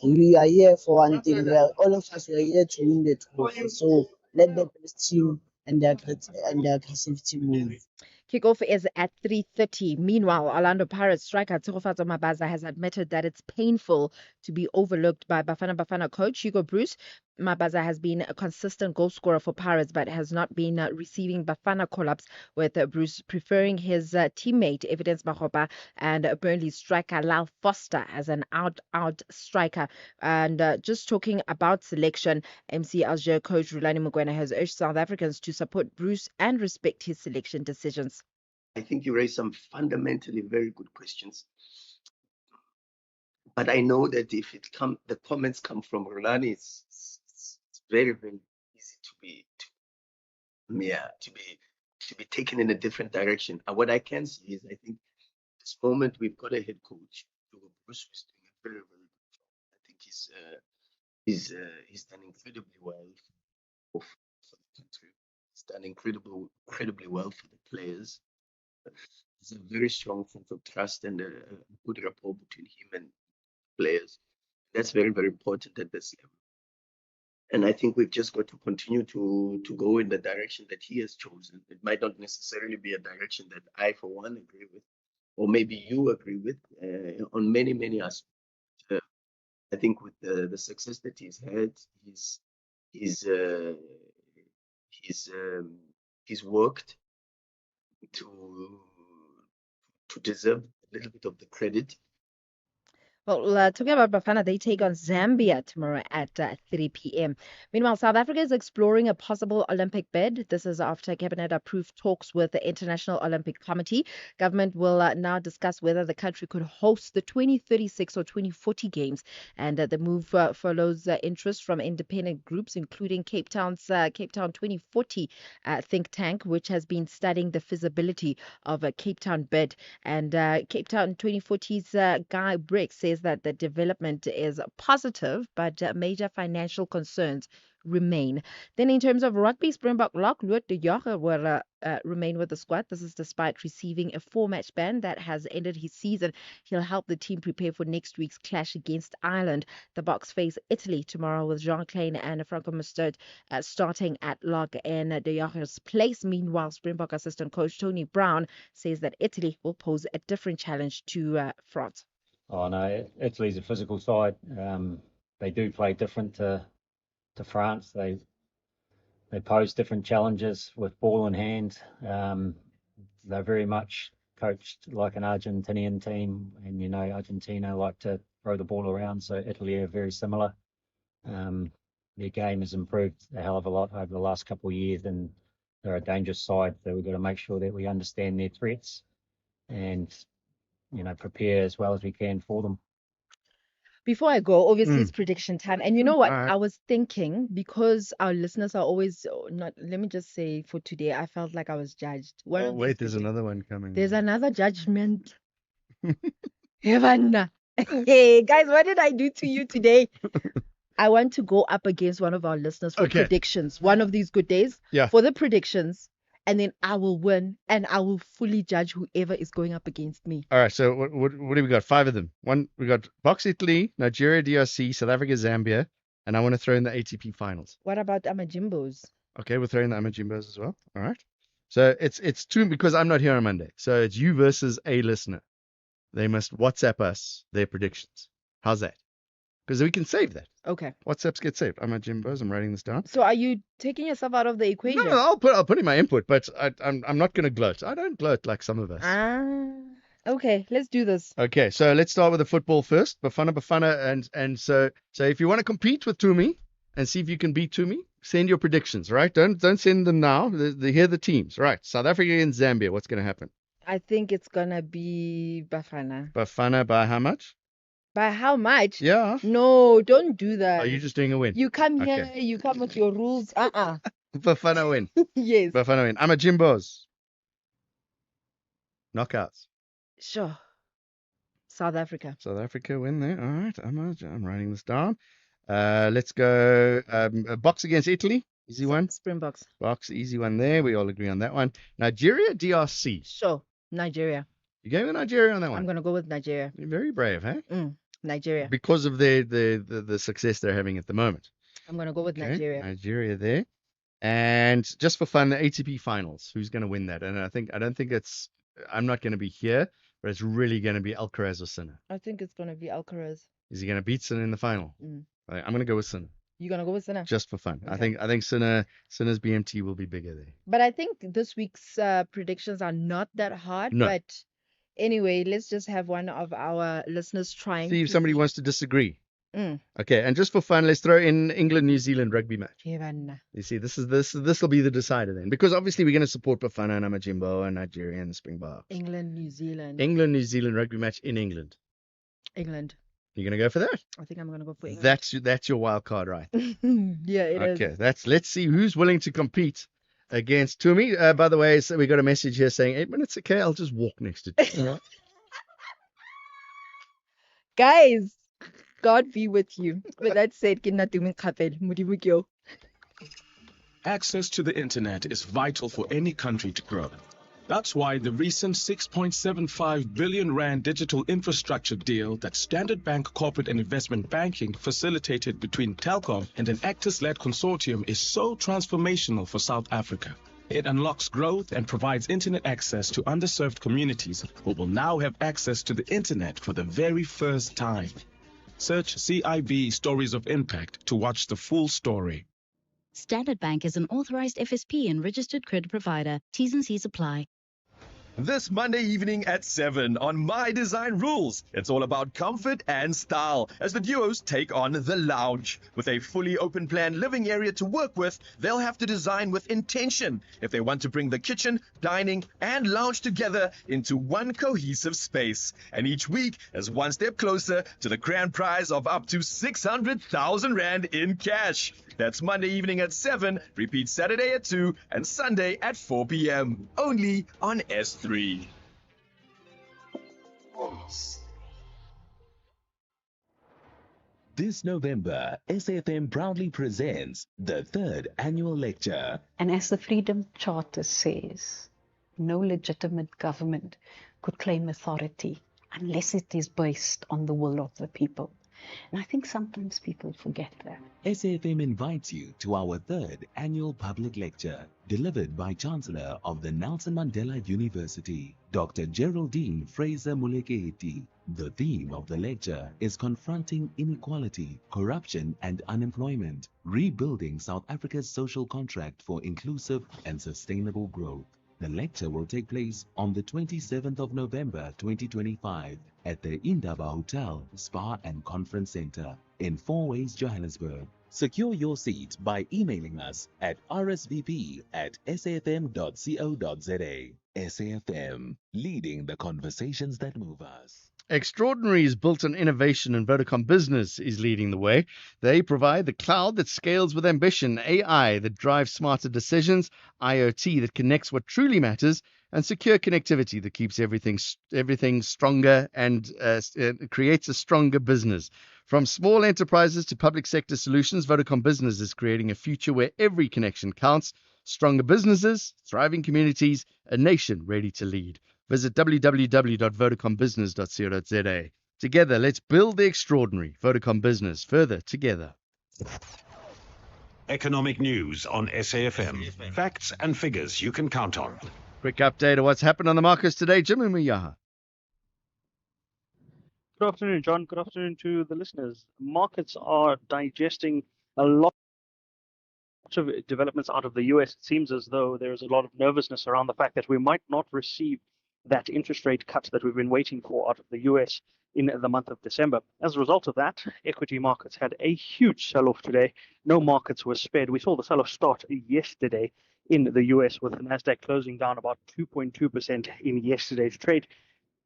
We are here for one thing. All of us are here to win the trophy. So let the best team and the aggressive team win. Kickoff is at 3:30. Meanwhile, Orlando Pirates striker Tshegofatso Mabaza has admitted that it's painful to be overlooked by Bafana Bafana coach Hugo Bruce. Mabaza has been a consistent goal scorer for Pirates, but has not been receiving Bafana call-ups, with Bruce preferring his teammate Evidence Mahopa and Burnley striker Lal Foster as an out striker. And just talking about selection, MC Alger coach Rulani Mokoena has urged South Africans to support Bruce and respect his selection decisions. I think you raised some fundamentally very good questions. But I know that if the comments come from Rulani, it's very, very easy to be taken in a different direction. And what I can see is, I think this moment we've got a head coach, Hugo Bruce, who's doing a very, very good job. I think he's done incredibly well for the country. He's done incredibly well for the players. There's a very strong sense of trust and a good rapport between him and players. That's very, very important at this level. And I think we've just got to continue to go in the direction that he has chosen. It might not necessarily be a direction that I, for one, agree with, or maybe you agree with on many, many aspects. I think with the success that he's had, he's worked to deserve a little bit of the credit. Well, talking about Bafana, they take on Zambia tomorrow at 3 p.m. Meanwhile, South Africa is exploring a possible Olympic bid. This is after Cabinet approved talks with the International Olympic Committee. Government will now discuss whether the country could host the 2036 or 2040 Games. And the move follows interest from independent groups, including Cape Town 2040 think tank, which has been studying the feasibility of a Cape Town bid. And Cape Town 2040's Guy Brick says that the development is positive, but major financial concerns remain. Then, in terms of rugby, Springbok lock Louis de Jager will remain with the squad. This is despite receiving a 4-match ban that has ended his season. He'll help the team prepare for next week's clash against Ireland. The Boks face Italy tomorrow with Jean Klein and Franco Mustard starting at lock in de Jager's place. Meanwhile, Springbok assistant coach Tony Brown says that Italy will pose a different challenge to France. Oh no, Italy's a physical side. They do play different to France. They pose different challenges with ball in hand. They're very much coached like an Argentinian team, and Argentina like to throw the ball around. So Italy are very similar. Their game has improved a hell of a lot over the last couple of years, and they're a dangerous side. So we've got to make sure that we understand their threats and prepare as well as we can for them. Before I go, obviously it's prediction time. And you know what? I was thinking, because our listeners are always not, let me just say for today, I felt like I was judged. Oh, wait, there's another one coming. There's another judgment. Heaven. Hey, guys, what did I do to you today? I want to go up against one of our listeners for predictions. One of these good days for the predictions. And then I will win, and I will fully judge whoever is going up against me. All right, so what do we got? 5 of them. We got Box Italy, Nigeria, DRC, South Africa, Zambia, and I want to throw in the ATP finals. What about Amajimbos? Okay, we're throwing the Amajimbos as well. All right. So it's 2 because I'm not here on Monday. So it's you versus a listener. They must WhatsApp us their predictions. How's that? Because we can save that. Okay. WhatsApps get saved. Amajimbos. I'm writing this down. So are you taking yourself out of the equation? No, I'll put in my input, but I'm not going to gloat. I don't gloat like some of us. Okay, let's do this. Okay, so let's start with the football first. Bafana, and so if you want to compete with Tumi and see if you can beat Tumi, send your predictions, right? Don't send them now. Here are the teams, right? South Africa and Zambia. What's going to happen? I think it's gonna be Bafana. Bafana by how much? By how much? Yeah. No, don't do that. Are you just doing a win? You come here, you come with your rules. Bafana win. Yes. Bafana win. Amajimbos. Knockouts. Sure. South Africa. South Africa win there. All right. I'm writing this down. Let's go. Box against Italy. Easy one. Springboks. Box, easy one there. We all agree on that one. Nigeria, DRC. Sure. Nigeria. You going with Nigeria on that one? I'm going to go with Nigeria. You're very brave, huh? Nigeria. Because of the success they're having at the moment. I'm going to go with Nigeria. Nigeria there. And just for fun, the ATP finals. Who's going to win that? And I'm not going to be here, but it's really going to be Alcaraz or Sinner. I think it's going to be Alcaraz. Is he going to beat Sinner in the final? I'm going to go with Sinner. You're going to go with Sinner? Just for fun. Okay. I think Sinner's BMT will be bigger there. But I think this week's predictions are not that hard. No. But anyway, let's just have one of our listeners trying. See if somebody wants to disagree. Mm. Okay, and just for fun, let's throw in England New Zealand rugby match. Heaven. You see, this will be the decider then, because obviously we're going to support Bafana and Amajimbo and Nigeria and the Springboks. England New Zealand. England New Zealand rugby match in England. England. You're going to go for that? I think I'm going to go for England. That's your wild card, right? Yeah, it is. Okay, let's see who's willing to compete against Tumi. By the way, so we got a message here saying 8 minutes. Okay, I'll just walk next to you. Guys, God be with you. With that said, access to the internet is vital for any country to grow. That's why the recent 6.75 billion rand digital infrastructure deal that Standard Bank Corporate and Investment Banking facilitated between Telkom and an Actors-led consortium is so transformational for South Africa. It unlocks growth and provides internet access to underserved communities who will now have access to the internet for the very first time. Search CIB Stories of Impact to watch the full story. Standard Bank is an authorized FSP and registered credit provider. T's and C's apply. This Monday evening at 7 on My Design Rules. It's all about comfort and style as the duos take on The Lounge. With a fully open plan living area to work with, they'll have to design with intention if they want to bring the kitchen, dining, and lounge together into one cohesive space. And each week is one step closer to the grand prize of up to 600,000 Rand in cash. That's Monday evening at 7, repeat Saturday at 2, and Sunday at 4 p.m. Only on S3. This November, SAFM proudly presents the 3rd annual lecture. And as the Freedom Charter says, no legitimate government could claim authority unless it is based on the will of the people. And I think sometimes people forget that. SAFM invites you to our 3rd annual public lecture, delivered by Chancellor of the Nelson Mandela University, Dr. Geraldine Fraser-Moleketi. The theme of the lecture is confronting inequality, corruption and unemployment, rebuilding South Africa's social contract for inclusive and sustainable growth. The lecture will take place on the 27th of November 2025 at the Indaba Hotel, Spa and Conference Center in Fourways, Johannesburg. Secure your seat by emailing us at rsvp@safm.co.za. SAFM, leading the conversations that move us. Extraordinary is built on innovation, and Vodacom Business is leading the way. They provide the cloud that scales with ambition, AI that drives smarter decisions, IoT that connects what truly matters, and secure connectivity that keeps everything stronger and creates a stronger business. From small enterprises to public sector solutions, Vodacom Business is creating a future where every connection counts. Stronger businesses, thriving communities, a nation ready to lead. Visit www.vodacombusiness.co.za. Together, let's build the extraordinary. Vodacom Business, further together. Economic news on SAFM. Facts and figures you can count on. Quick update of what's happened on the markets today. Jimmy Muyaha. Good afternoon, John. Good afternoon to the listeners. Markets are digesting a lot of developments out of the US. It seems as though there's a lot of nervousness around the fact that we might not receive that interest rate cut that we've been waiting for out of the US in the month of December. As a result of that, equity markets had a huge sell-off today. No markets were spared. We saw the sell-off start yesterday in the US, with the Nasdaq closing down about 2.2% in yesterday's trade.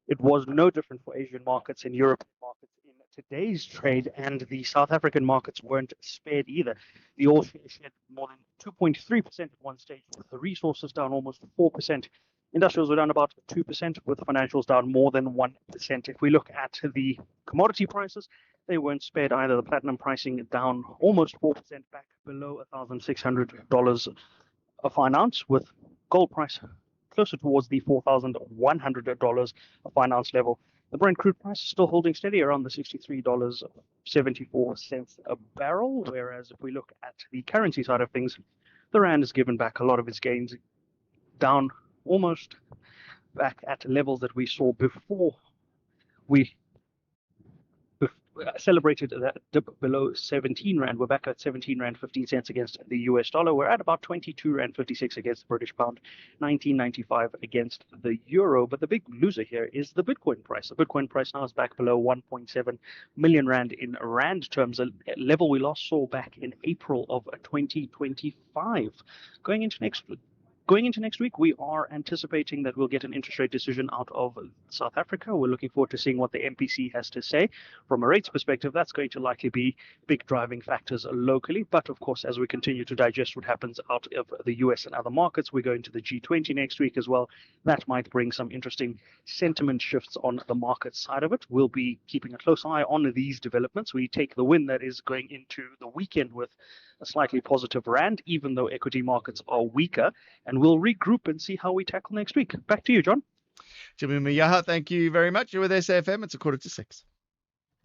It was no different for Asian markets and European markets in today's trade, and the South African markets weren't spared either. The All Share shed more than 2.3% at one stage, with the resources down almost 4%. Industrials were down about 2%, with financials down more than 1%. If we look at the commodity prices, they weren't spared either. The platinum pricing down almost 4%, back below $1,600 a fine ounce, with gold price closer towards the $4,100 a fine ounce level. The Brent crude price is still holding steady around the $63.74 a barrel, whereas if we look at the currency side of things, the Rand has given back a lot of its gains, down almost back at levels that we saw before we celebrated that dip below 17 Rand. We're back at 17 Rand 15 cents against the US dollar. We're at about 22 Rand 56 against the British pound, 19.95 against the euro. But the big loser here is the Bitcoin price. The Bitcoin price now is back below 1.7 million Rand in Rand terms, a level we last saw back in April of 2025. Going into next week, we are anticipating that we'll get an interest rate decision out of South Africa. We're looking forward to seeing what the MPC has to say. From a rates perspective, that's going to likely be big driving factors locally. But of course, as we continue to digest what happens out of the US and other markets, we go into the G20 next week as well. That might bring some interesting sentiment shifts on the market side of it. We'll be keeping a close eye on these developments. We take the win that is going into the weekend with a slightly positive Rand, even though equity markets are weaker, and we'll regroup and see how we tackle next week. Back to you, John. Jimmy Muyaha, thank you very much. You're with SAFM. It's 5:45.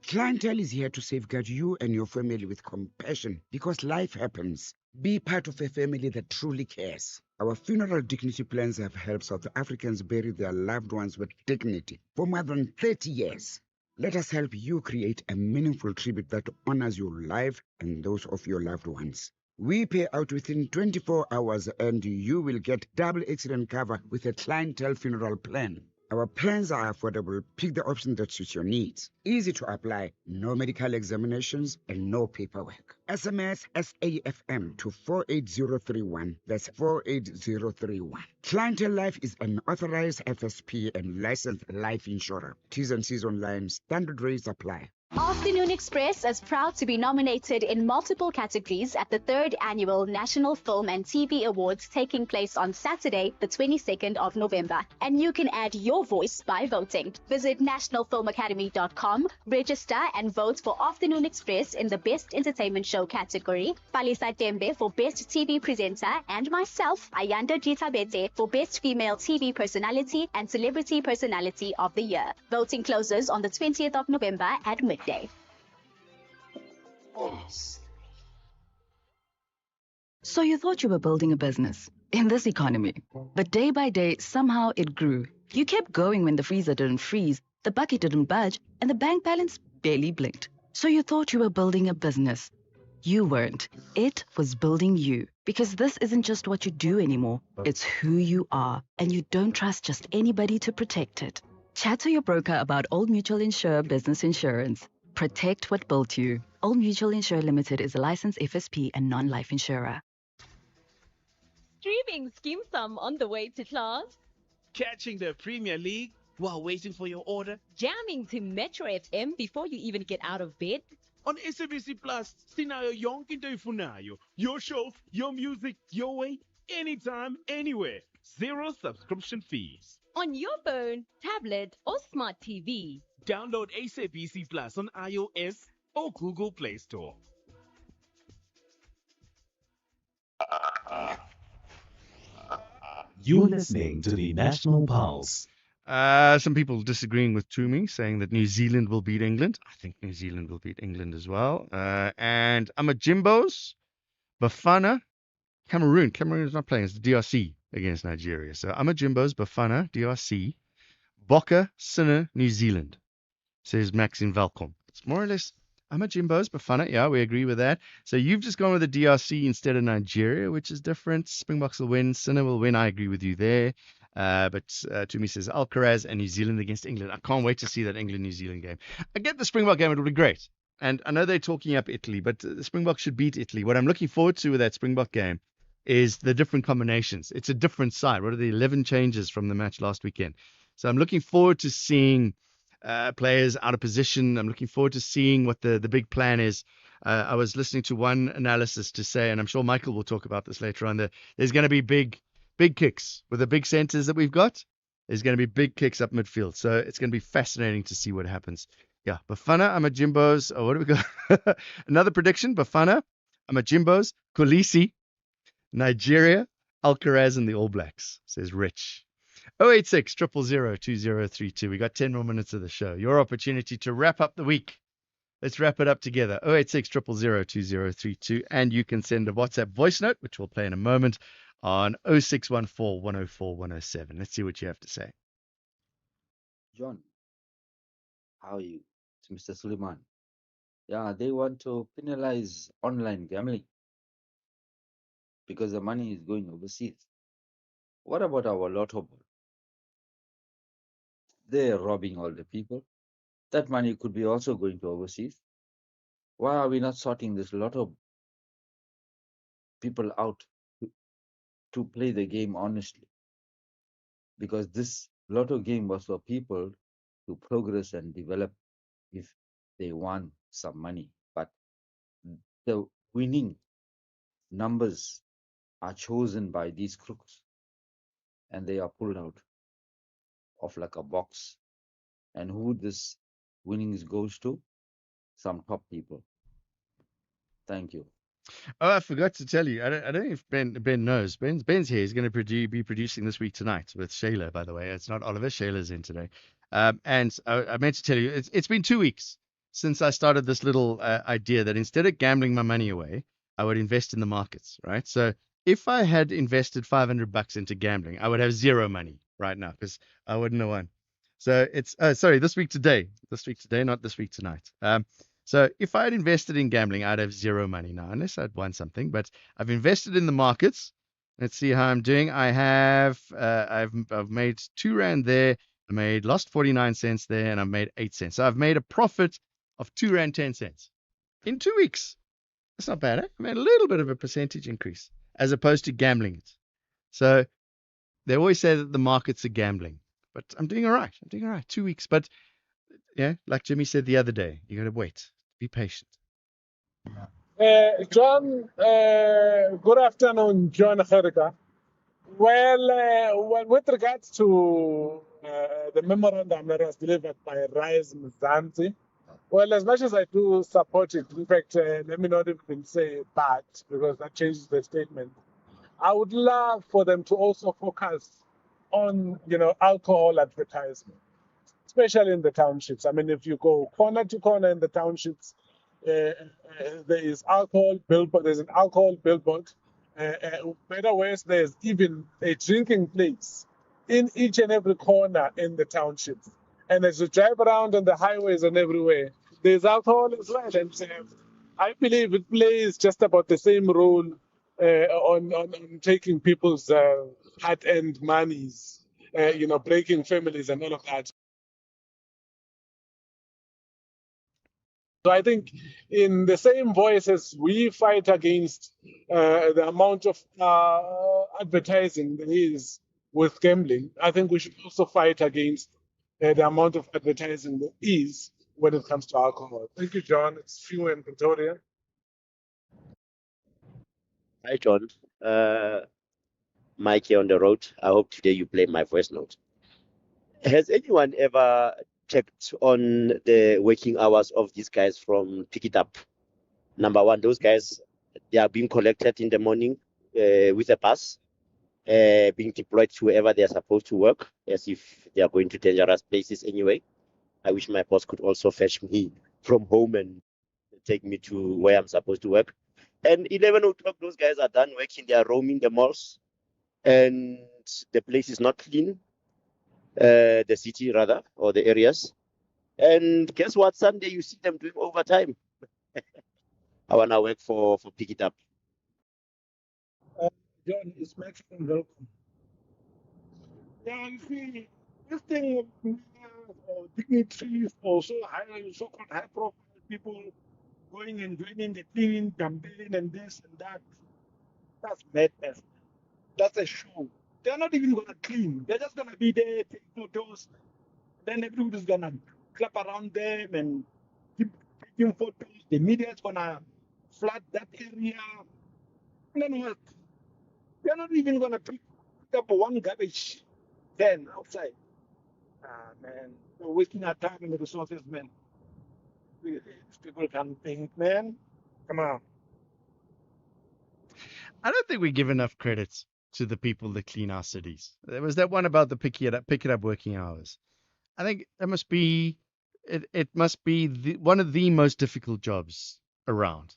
Clientele is here to safeguard you and your family with compassion, because life happens. Be part of a family that truly cares. Our funeral dignity plans have helped South Africans bury their loved ones with dignity for more than 30 years. Let us help you create a meaningful tribute that honors your life and those of your loved ones. We pay out within 24 hours and you will get double accident cover with a clientele funeral plan. Our plans are affordable. Pick the option that suits your needs. Easy to apply, no medical examinations, and no paperwork. SMS SAFM to 48031. That's 48031. Clientele Life is an authorized FSP and licensed life insurer. T's and C's online. Standard rates apply. Afternoon Express is proud to be nominated in multiple categories at the 3rd Annual National Film and TV Awards taking place on Saturday, the 22nd of November. And you can add your voice by voting. Visit nationalfilmacademy.com, register and vote for Afternoon Express in the Best Entertainment Show category, Palisa Tembe for Best TV Presenter, and myself, Ayanda Jitabete, for Best Female TV Personality and Celebrity Personality of the Year. Voting closes on the 20th of November at midday. So you thought you were building a business in this economy, but day by day, somehow it grew. You kept going when the freezer didn't freeze, the bucket didn't budge, and the bank balance barely blinked. So you thought you were building a business. You weren't. It was building you. Because this isn't just what you do anymore. It's who you are. And you don't trust just anybody to protect it. Chat to your broker about Old Mutual Insure Business Insurance. Protect what built you. Old Mutual Insure Limited is a licensed FSP and non-life insurer. Streaming Skim Thumb on the way to class. Catching the Premier League while waiting for your order. Jamming to Metro FM before you even get out of bed. On SABC Plus, sinayo yonke into ifunayo. Your shows, your music, your way, anytime, anywhere. Zero subscription fees. On your phone, tablet, or smart TV. Download SABC Plus on iOS or Google Play Store. You're listening to the National Pulse. Some people disagreeing with Toomey, saying that New Zealand will beat England. I think New Zealand will beat England as well. And Amajimbos, Bafana, Cameroon. Cameroon is not playing. It's the DRC against Nigeria. So Amajimbos, Bafana, DRC, Bokke, Sinner, New Zealand, says Maxine Valcom. It's more or less Amajimbos, Bafana. Yeah, we agree with that. So you've just gone with the DRC instead of Nigeria, which is different. Springboks will win. Sinner will win. I agree with you there. But Toomey says Alcaraz and New Zealand against England. I can't wait to see that England-New Zealand game. I get the Springbok game. It will be great. And I know they're talking up Italy, but the Springboks should beat Italy. What I'm looking forward to with that Springbok game is the different combinations. It's a different side. What are the 11 changes from the match last weekend? So I'm looking forward to seeing players out of position. I'm looking forward to seeing what the big plan is. I was listening to one analysis to say, and I'm sure Michael will talk about this later on, that there's going to be big kicks with the big centers that we've got. There's going to be big kicks up midfield. So it's going to be fascinating to see what happens. Yeah, Bafana, Amajimbos. Oh, what do we got? Another prediction. Bafana, Amajimbos, Kolisi, Nigeria, Alcaraz, and the All Blacks, says Rich. 086 000 2032. We got 10 more minutes of the show. Your opportunity to wrap up the week. Let's wrap it up together. 086 000 2032. And you can send a WhatsApp voice note, which we'll play in a moment, on 0614 104 107. Let's see what you have to say. John, how are you? It's Mr. Suleiman. Yeah, they want to penalize online gambling because the money is going overseas. What about our lotto ball? They're robbing all the people. That money could be also going to overseas. Why are we not sorting this lotto people out to play the game honestly? Because this lotto game was for people to progress and develop if they won some money. But the winning numbers are chosen by these crooks and they are pulled out of like a box. And who this winnings goes to? Some top people. Thank you. Oh, I forgot to tell you. I don't know if Ben knows. Ben's here. He's going to be producing this week tonight with Shayla, by the way. It's not Oliver. Shayla's in today. And I meant to tell you, it's been 2 weeks since I started this little idea that instead of gambling my money away, I would invest in the markets, right? So if I had invested $500 into gambling, I would have zero money right now because I wouldn't have won. So it's this week today, not this week tonight. So if I had invested in gambling, I'd have zero money now, unless I'd won something. But I've invested in the markets. Let's see how I'm doing. I've made R2 there. Lost 49 cents there, and I've made 8 cents. So I've made a profit of R2.10 in 2 weeks. That's not bad, eh? I made a little bit of a percentage increase as opposed to gambling it. So they always say that the markets are gambling, but I'm doing all right. 2 weeks. But yeah, like Jimmy said the other day, you got to wait. Be patient. John, good afternoon, John Herika. Well, with regards to the memorandum that was delivered by Rise Mzansi, well, as much as I do support it, in fact, let me not even say bad, because that changes the statement. I would love for them to also focus on, alcohol advertisement, especially in the townships. I mean, if you go corner to corner in the townships, there is alcohol billboard. There's an alcohol billboard. Better ways, there's even a drinking place in each and every corner in the townships. And as you drive around on the highways and everywhere, there's alcohol as well. And I believe it plays just about the same role on taking people's hard-earned monies, breaking families and all of that. So I think in the same voice as we fight against the amount of advertising there is with gambling, I think we should also fight against the amount of advertising there is when it comes to alcohol. Thank you, John. It's Few in Pretoria. Hi, John. Mike here on the road. I hope today you play my voice note. Has anyone ever checked on the working hours of these guys from Pick It Up? Number one, those guys, they are being collected in the morning with a bus, being deployed to wherever they are supposed to work, as if they are going to dangerous places anyway. I wish my boss could also fetch me from home and take me to where I'm supposed to work. And 11 o'clock, those guys are done working. They are roaming the malls, and the place is not clean, the city rather, or the areas. And guess what? Sunday you see them doing overtime. I wanna work for Pick It Up. John, it's Mexican welcome. Yeah, you see, this thing of dignitaries, also so-called high-profile people going and joining the cleaning campaign and this and that, that's madness. That's a show. They're not even gonna clean. They're just gonna be there, take photos. Then everybody's gonna clap around them and keep taking photos. The media's gonna flood that area. And then what? They're not even gonna pick up one garbage can outside. Ah, man, we're wasting our time and resources, man. These people can think, man. Come on. I don't think we give enough credit to the people that clean our cities. There was that one about the pick it up working hours. I think that must be it must be one of the most difficult jobs around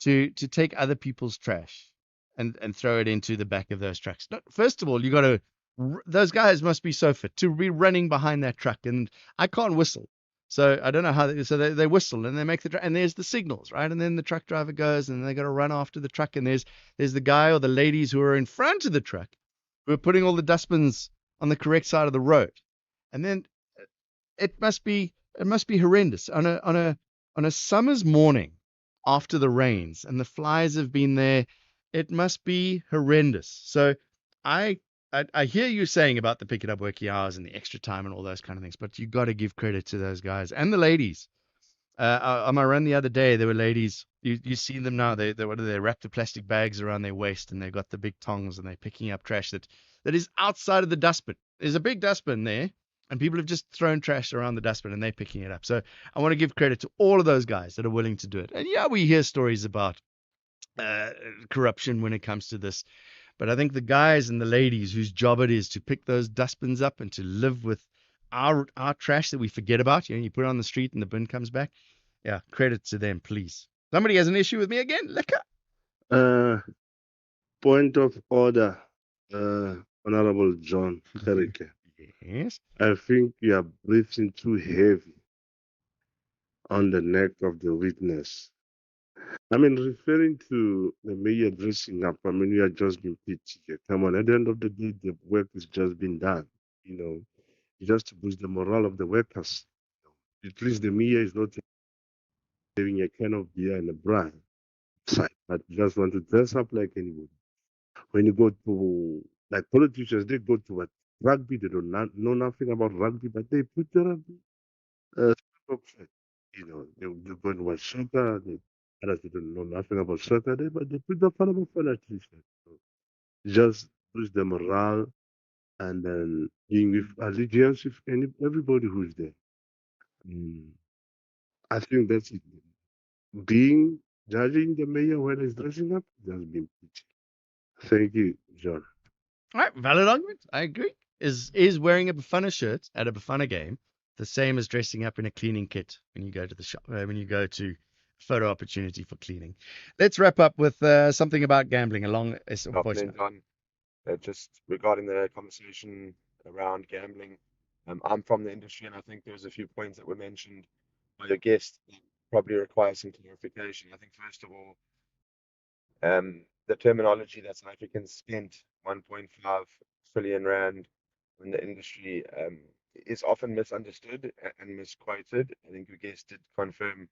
to take other people's trash and throw it into the back of those trucks. First of all, you got to those guys must be so fit to be running behind that truck, and I can't whistle. So I don't know how they whistle and they make and there's the signals, right? And then the truck driver goes and they got to run after the truck, and there's the guy or the ladies who are in front of the truck who are putting all the dustbins on the correct side of the road. And then it must be horrendous on a summer's morning after the rains and the flies have been there. It must be horrendous. So I hear you saying about the pick it up working hours and the extra time and all those kind of things, but you got to give credit to those guys and the ladies. On my run the other day, there were ladies. You see them now. They wrap the plastic bags around their waist and they've got the big tongs and they're picking up trash that is outside of the dustbin. There's a big dustbin there, and people have just thrown trash around the dustbin and they're picking it up. So I want to give credit to all of those guys that are willing to do it. And yeah, we hear stories about corruption when it comes to this. But I think the guys and the ladies whose job it is to pick those dustbins up and to live with our trash that we forget about, you put it on the street and the bin comes back. Yeah, credit to them, please. Somebody has an issue with me again? Lekker. Point of order, Honorable John Herike. Yes. I think you are breathing too heavy. on the neck of the witness. I mean, referring to the mayor dressing up, I mean, we are just being pitchy here. Come on, at the end of the day, the work has just been done, you know, just to boost the morale of the workers. At least the mayor is not having a can of beer and a bra side, but just want to dress up like anybody. When you go to, like politicians, they go to what? Rugby, they don't know nothing about rugby, but they put the rugby outfit. You know, they go and watch soccer, others they don't know nothing about soccer, but they put the fun at least. So just boost the morale and then being with allegiance with everybody who's there. Mm, I think that's it. Being judging the mayor when he's dressing up, just being pitchy. Thank you, John. All right, valid argument. I agree. Is wearing a Bafana shirt at a Bafana game the same as dressing up in a cleaning kit when you go to the shop, when you go to photo opportunity for cleaning? Let's wrap up with something about gambling along a Good voice afternoon, note. John. Just regarding the conversation around gambling, I'm from the industry, and I think there's a few points that were mentioned by your guest that probably require some clarification. I think, first of all, the terminology that South Africans spent 1.5 trillion rand in the industry is often misunderstood and misquoted. I think your guest did confirm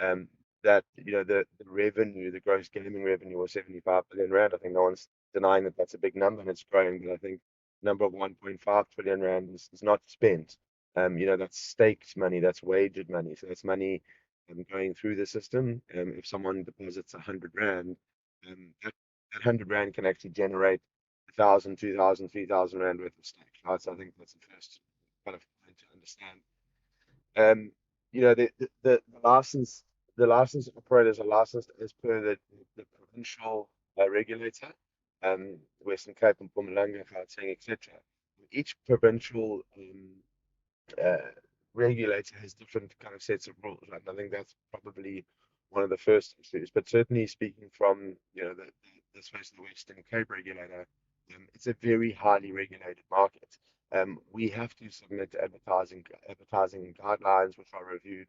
um, that the revenue, the gross gaming revenue was 75 billion rand. I think no one's denying that that's a big number and it's growing, but I think the number of 1.5 trillion rand is not spent. That's staked money, that's wagered money, so that's money going through the system. If someone deposits 100 rand, that 100 rand can actually generate 1,000, 2,000, 3,000 rand worth of stake. Right? So I think that's the first kind of point to understand. The license operators are licensed as per the provincial regulator, Western Cape and Mpumalanga, Gauteng, etc. Each provincial uh, regulator has different kind of sets of rules, right? And I think that's probably one of the first issues. But certainly speaking from the space of the Western Cape regulator, it's a very highly regulated market. We have to submit advertising guidelines, which are reviewed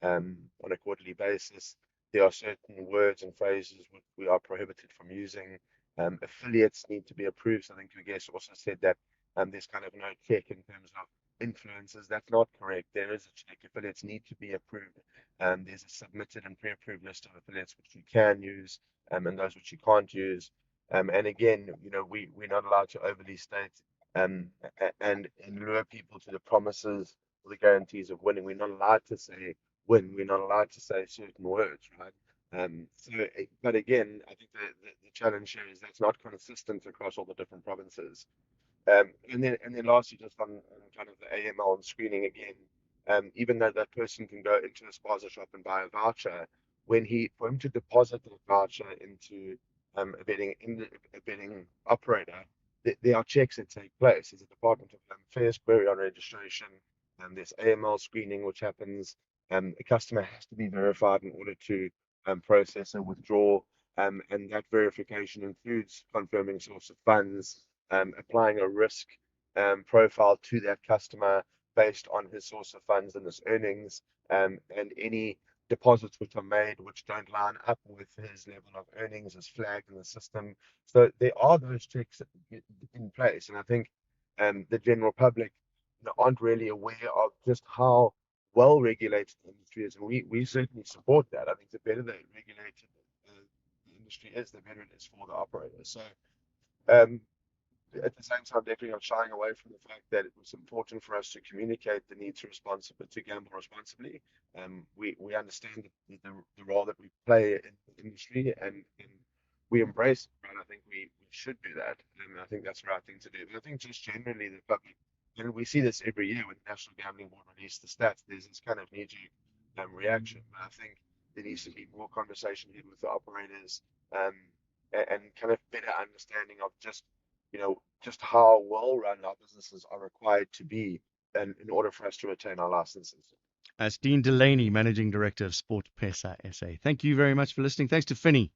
on a quarterly basis. There are certain words and phrases which we are prohibited from using. Affiliates need to be approved. So I think your guest also said that there's kind of no check in terms of influencers. That's not correct. There is a check. Affiliates need to be approved. There's a submitted and pre-approved list of affiliates which you can use and those which you can't use. And again, we're not allowed to overly state and lure people to the promises or the guarantees of winning. We're not allowed to say win. We're not allowed to say certain words, right? But again, I think the challenge here is that's not consistent across all the different provinces. And then lastly, just on kind of the AML and screening again, even though that person can go into a spaza shop and buy a voucher, for him to deposit that voucher into a betting operator, there are checks that take place. There's a Department of Home Affairs query on registration, and there's AML screening which happens. A customer has to be verified in order to process a withdrawal, and that verification includes confirming source of funds, applying a risk profile to that customer based on his source of funds and his earnings, and any deposits which are made which don't line up with his level of earnings is flagged in the system. So there are those checks in place, and I think the general public aren't really aware of just how well regulated the industry is, and we certainly support that. I think the better the regulated the industry is, the better it is for the operators. So um, at the same time, definitely not shying away from the fact that it was important for us to communicate the need to gamble responsibly. We understand the role that we play in the industry, and we embrace it, right? I think we should do that, and I think that's the right thing to do. But I think just generally the public, and we see this every year when the National Gambling Board release the stats, there's this kind of knee-jerk reaction. But I think there needs to be more conversation here with the operators, and kind of better understanding of just how well run our businesses are required to be in order for us to retain our licenses. As Dean Delaney, Managing Director of Sport Pesa SA. Thank you very much for listening. Thanks to Finney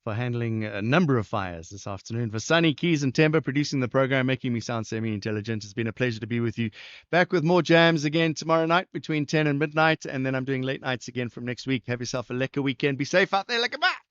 for handling a number of fires this afternoon. For Sunny, Keys, and Temba producing the program, making me sound semi-intelligent. It's been a pleasure to be with you. Back with more jams again tomorrow night between 10 and midnight, and then I'm doing late nights again from next week. Have yourself a lekker weekend. Be safe out there. Lekker bye.